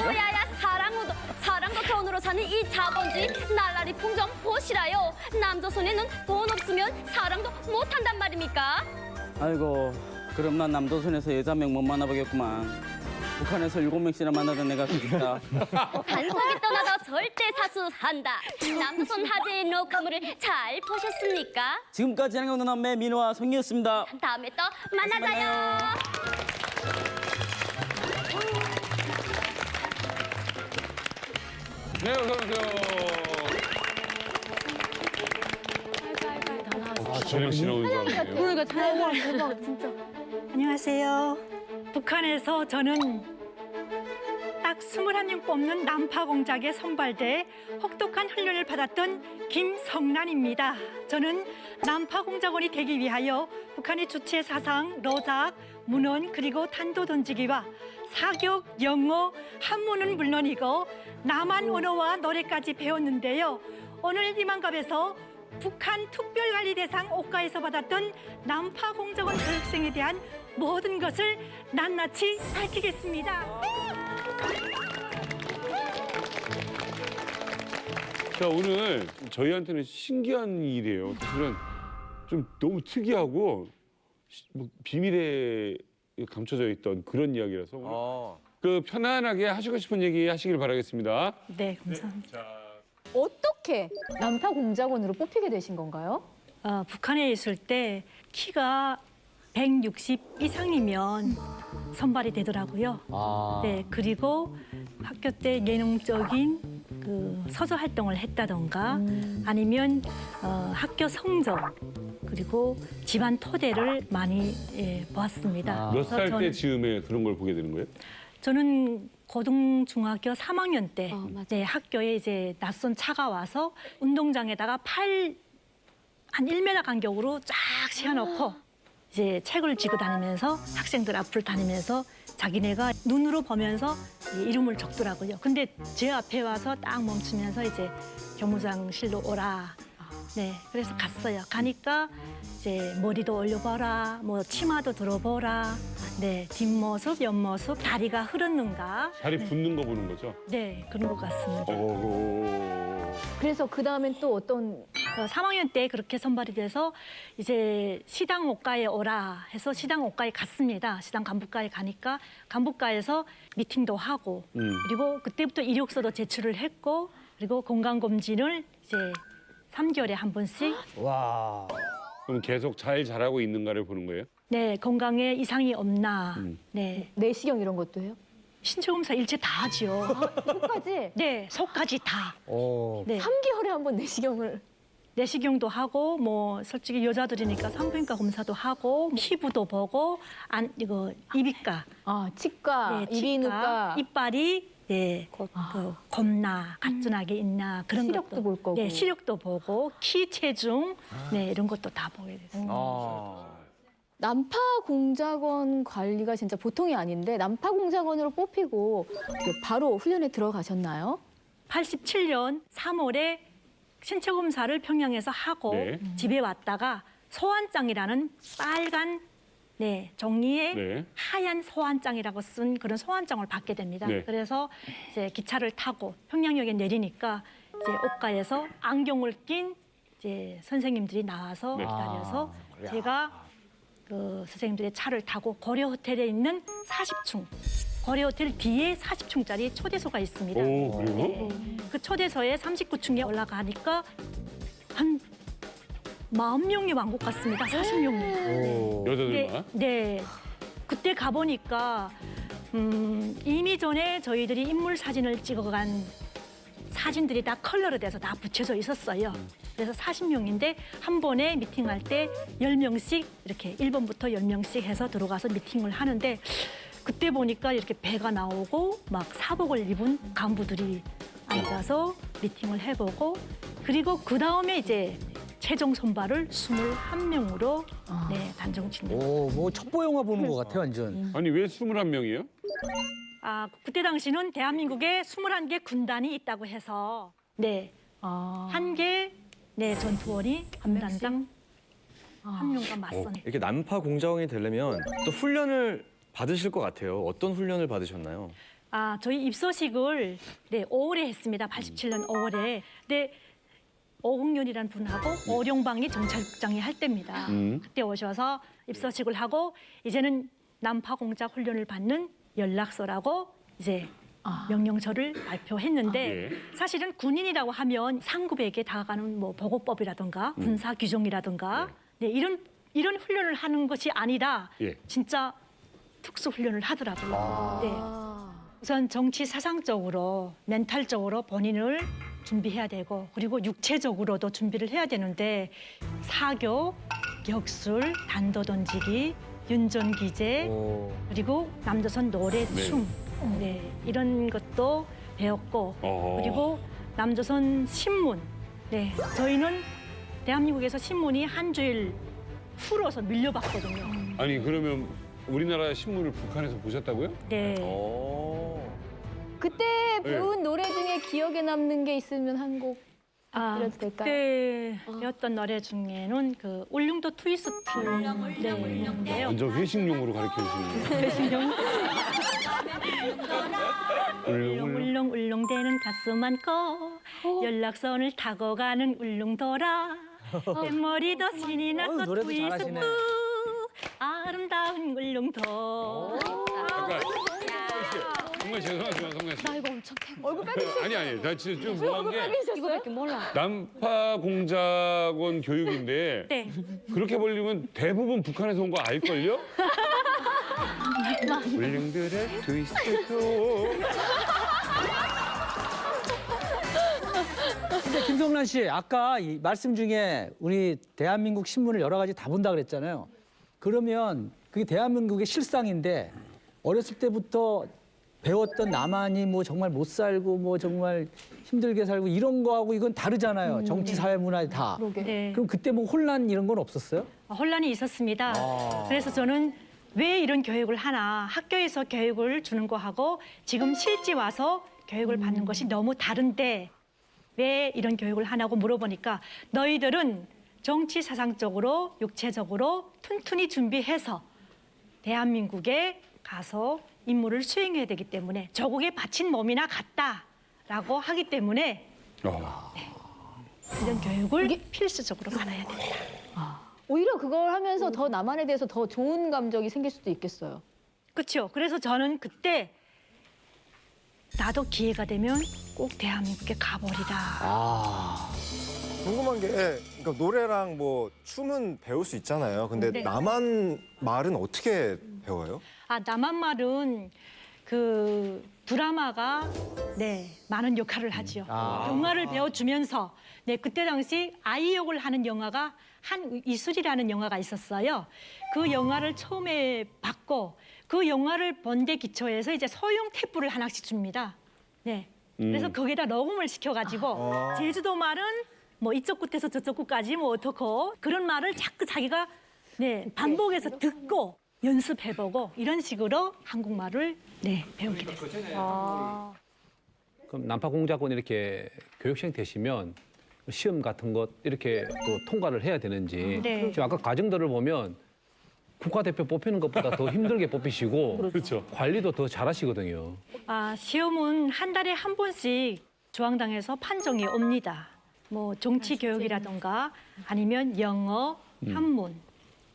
오야야 사랑도 돈으로 사는 이 자본주의 날라리 풍정 보시라요. 남조선에는 돈 없으면 사랑도 못한단 말입니까? 아이고, 그럼 난 남조선에서 여자 명 못 만나보겠구만. 북한에서 7명씩이나 만나던 내가 그립다. 간섭이 떠나도 절대 사수한다. 남조선 하드의 녹화물을 잘 보셨습니까? 지금까지 한국 남매 민호와 성이었습니다. 다음에 또 만나자요. 네, 어서 오세요. 저녁 씨 나오는 줄 알았네요. 그러니까 대박 진짜. 안녕하세요. 북한에서 저는 딱 21명 뽑는 난파공작에 선발돼 혹독한 훈련을 받았던 김성란입니다. 저는 난파공작원이 되기 위하여 북한의 주체 사상, 러작, 문헌 그리고 탄도 던지기와 사격, 영어, 한문은 물론이고 남한 언어와 노래까지 배웠는데요. 오늘 이만갑에서 북한 특별관리대상 옥가에서 받았던 난파공작원 교육생에 대한 모든 것을 낱낱이 밝히겠습니다. 자, 오늘 저희한테는 신기한 일이에요. 사실은 좀 너무 특이하고 뭐 비밀에 감춰져 있던 그런 이야기라서 오늘 그 편안하게 하시고 싶은 얘기 하시길 바라겠습니다. 네, 감사합니다. 어떻게 난파공작원으로 뽑히게 되신 건가요? 북한에 있을 때 키가 160 이상이면 선발이 되더라고요. 네, 그리고 학교 때 예능적인 그 서서 활동을 했다던가 아니면 학교 성적 그리고 집안 토대를 많이 보았습니다. 몇 살 때쯤에 그런 걸 보게 되는 거예요? 저는 고등 중학교 3학년 때 네, 학교에 이제 낯선 차가 와서 운동장에다가 팔 한 1m 간격으로 쫙 세워놓고 이제 책을 쥐고 다니면서 학생들 앞을 다니면서 자기네가 눈으로 보면서 이름을 적더라고요. 근데 제 앞에 와서 딱 멈추면서 이제 교무장실로 오라. 네, 그래서 갔어요. 가니까 이제 머리도 올려봐라, 뭐 치마도 들어보라, 네, 뒷모습, 옆모습, 다리가 흐르는가. 다리 붓는 거 보는 거죠? 네, 그런 것 같습니다. 그래서 그 다음엔 또 어떤 3학년 때 그렇게 선발이 돼서 이제 시당 옥가에 오라 해서 시당 옥가에 갔습니다. 시당 간부가에 가니까 간부가에서 미팅도 하고 그리고 그때부터 이력서도 제출을 했고 그리고 건강검진을 이제 3개월에 한 번씩. 와. 그럼 계속 잘 자라고 있는가를 보는 거예요? 네, 건강에 이상이 없나. 네. 내시경 이런 것도 해요? 신체검사 일체 다 하지요. 속까지? 네, 속까지 다. 네. 3개월에 한 번 내시경을. 내시경도 하고 뭐 솔직히 여자들이니까 산부인과 검사도 하고 피부도 보고 이거 이비과, 치과, 이비인후과, 이빨이 네, 겁나 가뿐하게 있나 그런 시력도 것도 볼 거고. 네, 시력도 보고 키, 체중, 네 이런 것도 다 보게 됐습니다. 난파공작원 관리가 진짜 보통이 아닌데 난파공작원으로 뽑히고 바로 훈련에 들어가셨나요? 87년 3월에 신체 검사를 평양에서 하고 네. 집에 왔다가 소환장이라는 빨간 네, 종이에 네. 하얀 소환장이라고 쓴 그런 소환장을 받게 됩니다. 네. 그래서 이제 기차를 타고 평양역에 내리니까 이제 옷가에서 안경을 낀 이제 선생님들이 나와서 네. 기다려서 아. 제가 그 선생님들의 차를 타고 고려 호텔에 있는 40층 고려 호텔 뒤에 40층짜리 초대소가 있습니다. 오, 그래요? 네. 그 초대소에 39층에 올라가니까 한 40명이 왕 것 같습니다. 40명이. 여자들만? 네. 그때 가보니까 이미 전에 저희들이 인물 사진을 찍어간 사진들이 다 컬러로 돼서 다 붙여져 있었어요. 그래서 40명인데 한 번에 미팅할 때 10명씩 이렇게 1번부터 10명씩 해서 들어가서 미팅을 하는데 그때 보니까 이렇게 배가 나오고 막 사복을 입은 간부들이 앉아서 미팅을 해보고 그리고 그 다음에 이제 최종 선발을 21명으로 네, 단정 짓는. 오, 뭐 첩보 영화 보는 것 같아 완전. 아니 왜 21명이에요? 아, 그때 당시는 대한민국에 21개 군단이 있다고 해서 네, 한 개 네, 전투원이 군단장 한 명과 맞선. 이렇게 난파 공작원이 되려면 또 훈련을 받으실 것 같아요. 어떤 훈련을 받으셨나요? 아, 저희 입소식을 네, 5월에 했습니다. 87년 5월에. 근데 오흥윤이라는 분하고 오룡방이 정찰국장이 할 때입니다. 그때 오셔서 입소식을 하고 이제는 난파 공작 훈련을 받는 연락서라고 이제 명령서를 발표했는데 사실은 군인이라고 하면 상급에게 다가가는 뭐 보고법이라든가 군사 규정이라든가 네, 이런 훈련을 하는 것이 아니라 진짜 특수 훈련을 하더라고요. 네. 우선 정치 사상적으로 멘탈적으로 본인을 준비해야 되고 그리고 육체적으로도 준비를 해야 되는데 사교, 격술, 단도 던지기, 윤전기제 그리고 남조선 노래, 춤 네, 이런 것도 배웠고 그리고 남조선 신문 네, 저희는 대한민국에서 신문이 한 주일 풀어서 밀려봤거든요. 아니 그러면 우리나라 신문을 북한에서 보셨다고요? 네. 그때 배운 노래 중에 기억에 남는 게 있으면 한 곡 들려도 될까요? 그때 배웠던 노래 중에는 그 울릉도 트위스트 네. 완전 회식용으로 가르쳐 주시는 회식용. 울릉 울릉대는 가슴 안고 연락선을 타고 가는 울릉도라 뱃머리도 신이 나서 노래도 트위스트 잘하시네. 아름다운 울릉도. 정말 죄송하지만 성나 씨. 나 이거 엄청 얼굴 빨개지셨어요. 아니 나 진짜 좀 뭐한 게 이거밖에 몰라. 난파 공작원 교육인데 네. 그렇게 벌리면 대부분 북한에서 온 거 알걸요? 울릉도를 트위스트도 근데 김성란 씨 아까 이 말씀 중에 우리 대한민국 신문을 여러 가지 다 본다 그랬잖아요. 그러면 그게 대한민국의 실상인데 어렸을 때부터 배웠던 남한이 뭐 정말 못 살고 뭐 정말 힘들게 살고 이런 거하고 이건 다르잖아요. 정치, 사회, 문화 다. 네. 그럼 그때 뭐 혼란 이런 건 없었어요? 혼란이 있었습니다. 그래서 저는 왜 이런 교육을 하나 학교에서 교육을 주는 거하고 지금 실제 와서 교육을 받는 것이 너무 다른데 왜 이런 교육을 하냐고 물어보니까 너희들은 정치 사상적으로 육체적으로 튼튼히 준비해서 대한민국에 가서 임무를 수행해야 되기 때문에 조국에 바친 몸이나 같다라고 하기 때문에 네, 이런 교육을 필수적으로 받아야 된다. 오히려 그걸 하면서 더 남한에 대해서 더 좋은 감정이 생길 수도 있겠어요. 그렇죠. 그래서 저는 그때 나도 기회가 되면 꼭 대한민국에 가버리라. 궁금한 게 그러니까 노래랑 뭐 춤은 배울 수 있잖아요. 근데 네. 남한 말은 어떻게 배워요? 아, 남한 말은 그 드라마가 네, 많은 역할을 하지요. 영화를 배워주면서 네, 그때 당시 아이 역을 하는 영화가 한이슬이라는 영화가 있었어요. 그 영화를 처음에 봤고 그 영화를 본 데 기초해서 이제 소형 탭불을 하나씩 줍니다. 네. 그래서 거기다 녹음을 시켜가지고 제주도 말은 뭐 이쪽 끝에서 저쪽 끝까지 뭐 어떻고 그런 말을 자꾸 자기가 네, 반복해서 듣고 연습해보고 이런 식으로 한국말을 네, 배우게 됐어요. 그럼 난파 공작원 이렇게 교육생 되시면 시험 같은 것 이렇게 또 통과를 해야 되는지 네. 지금 아까 과정들을 보면 국가대표 뽑히는 것보다 더 힘들게 뽑히시고 그렇죠. 관리도 더 잘하시거든요. 아, 시험은 한 달에 한 번씩 중앙당에서 판정이 옵니다. 뭐 정치 교육이라던가 아니면 영어, 한문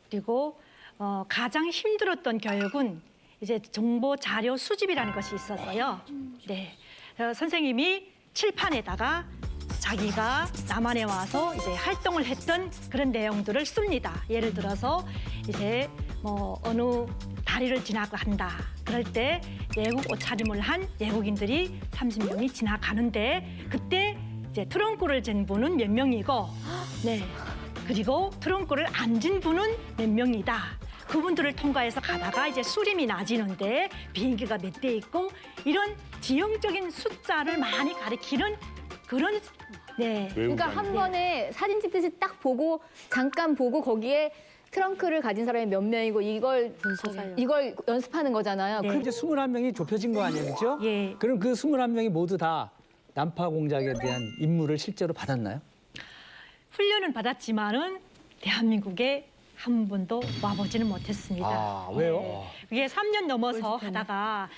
그리고 가장 힘들었던 교육은 이제 정보 자료 수집이라는 것이 있어서요. 네, 선생님이 칠판에다가 자기가 남한에 와서 이제 활동을 했던 그런 내용들을 씁니다. 예를 들어서 이제 뭐 어느 다리를 지나간다. 그럴 때 외국 옷차림을 한 외국인들이 30명이 지나가는데 그때 이제 트렁크를 잰 분은 몇 명이고, 네 그리고 트렁크를 안 진 분은 몇 명이다. 그분들을 통과해서 가다가 이제 수림이 낮이는데 비행기가 몇 대 있고 이런 지형적인 숫자를 많이 가리키는 그런 네. 그러니까 한 번에 사진 찍듯이 딱 보고 잠깐 보고 거기에 트렁크를 가진 사람이 몇 명이고 이걸 연습하는 거잖아요. 그 이제 21명이 좁혀진 거 아니에요, 그렇죠? 예. 그럼 그 21명이 모두 다 난파 공작에 대한 임무를 실제로 받았나요? 훈련은 받았지만은 대한민국에 한 번도 와보지는 못했습니다. 아, 왜요? 네. 그게 3년 넘어서 하다가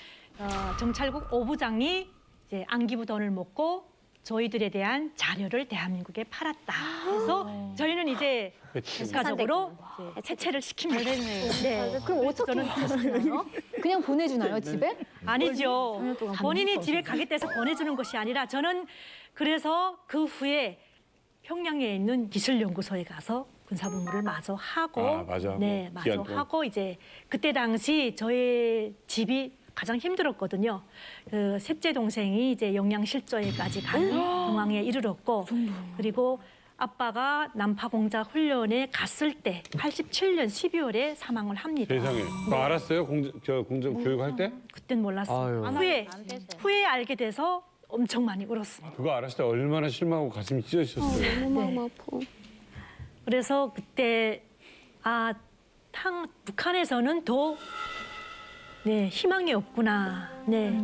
정찰국 5부장이 이제 안기부 돈을 먹고 저희들에 대한 자료를 대한민국에 팔았다. 그래서 저희는 이제 국가적으로 해체를 시킵니다. 네. 그럼 어떻게 하시나요? 그냥 보내주나요, 집에? 아니죠. 본인이 집에 가겠다 해서 보내주는 것이 아니라 저는 그래서 그 후에 평양에 있는 기술연구소에 가서 군사복무를 마저 하고, 네, 마저 하고 이제 그때 당시 저의 집이 가장 힘들었거든요. 그 셋째 동생이 이제 영양실조에까지 가는 상황에 이르렀고, 그리고 아빠가 난파공작 훈련에 갔을 때 87년 12월에 사망을 합니다. 세상에. 그거 알았어요? 공정 교육할 때? 그땐 몰랐어요. 후에 알게 돼서 엄청 많이 울었습니다. 그거 알았을 때 얼마나 실망하고 가슴이 찢어지셨어요. 너무 마음 아파. 그래서 그때 북한에서는 더 희망이 없구나.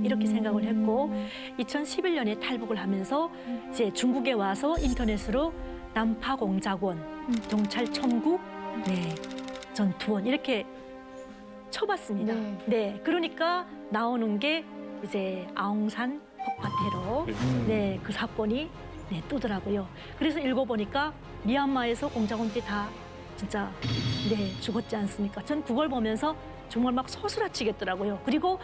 이렇게 생각을 했고 2011년에 탈북을 하면서 이제 중국에 와서 인터넷으로 난파공작원, 경찰청국, 전투원 이렇게 쳐봤습니다. 네, 그러니까 나오는 게 이제 아웅산 폭파 테러, 그 사건이 뜨더라고요. 그래서 읽어보니까 미얀마에서 공작원들이 다 진짜 죽었지 않습니까? 전 그걸 보면서 정말 막 서술아치겠더라고요. 그리고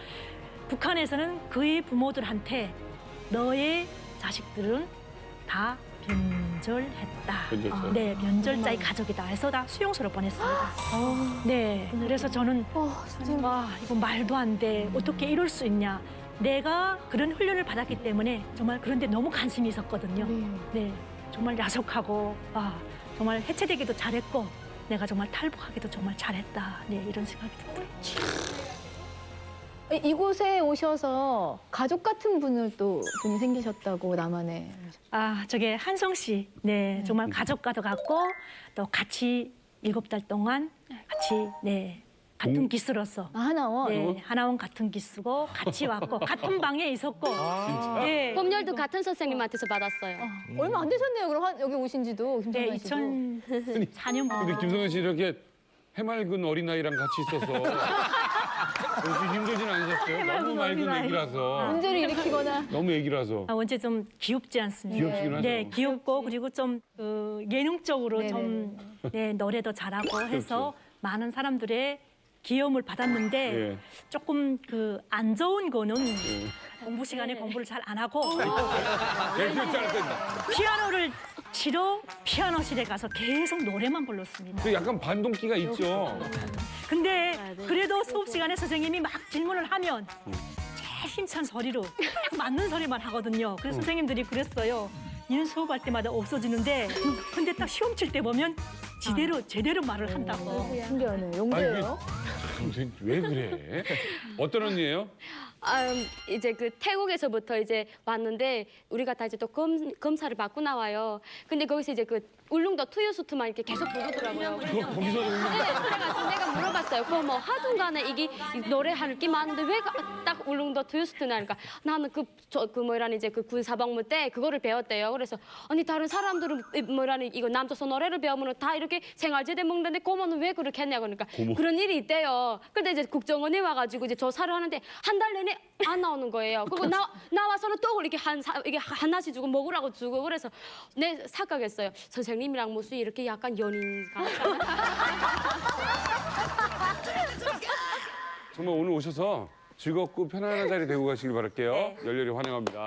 북한에서는 그의 부모들한테 너의 자식들은 다 변절했다. 변절자의 가족이다 해서 다 수용소로 보냈습니다. 그래서 저는 이거 말도 안 돼. 어떻게 이럴 수 있냐. 내가 그런 훈련을 받았기 때문에 정말 그런데 너무 관심이 있었거든요. 정말 야속하고 정말 해체되기도 잘했고 내가 정말 탈북하기도 정말 잘했다. 이런 생각이 들더라고요. 이곳에 오셔서 가족 같은 분이 생기셨다고 남한에. 저게 한성 씨. 정말 가족과도 같고 또 같이 7달 동안 같이 같은 기수로서 하나원? 하나원 같은 기수고 같이 왔고 같은 방에 있었고 법률도 같은 선생님한테서 받았어요. 얼마 안 되셨네요. 그럼 여기 오신 지도 김성현 씨도. 2004년. 근데 김성현 씨 이렇게 해맑은 어린아이랑 같이 있어서 혹시 힘들진 않으셨어요? 너무 맑은 애기라서. 문제를 일으키거나. 너무 애기라서. 원체 좀 귀엽지 않습니까? 귀엽긴 하죠. 귀엽고 그리고 좀 예능적으로 좀 노래도 잘하고 해서 많은 사람들의 귀여움을 받았는데 조금 안 좋은 거는 공부 시간에 공부를 잘 안 하고 피아노를 치러 피아노실에 가서 계속 노래만 불렀습니다. 그 약간 반동기가 있죠. 근데 그래도 수업 시간에 선생님이 막 질문을 하면 제일 힘찬 소리로 맞는 소리만 하거든요. 그래서 선생님들이 그랬어요. 니는 수업할 때마다 없어지는데 근데 딱 시험 칠 때 보면 제대로 말을 한다고. 신기하네. 용기예요. 왜 그래? 어떤 언니예요? 이제 그 태국에서부터 이제 왔는데 우리가 다 이제 또 검사를 받고 나와요. 근데 거기서 이제 그 울릉도 투유수트만 이렇게 계속 부르더라고요. 거기서 울릉도. 네, 그래가지고 내가 물어봤어요. 그거 뭐 하여튼간에 이게 노래할 게 많은데 왜 딱 울릉도 투유수트나 하니까 나는 뭐라니 이제 그 군사복무 때 그거를 배웠대요. 그래서 아니 다른 사람들은 뭐라니 이거 남조선 노래를 배우면 다 이렇게 생활제대 먹는데 고모는 왜 그렇게 했냐고 그러니까 그런 일이 있대요. 근데 이제 국정원에 와가지고 이제 조사를 하는데 한 달 내내 안 나오는 거예요. 그리고 나와서는 떡을 이렇게 이게 하나씩 주고 먹으라고 주고 그래서 내 착각했어요. 선생님이랑 무슨 이렇게 약간 연인 정말 오늘 오셔서 즐겁고 편안한 자리 되고 가시길 바랄게요. 열렬히 환영합니다.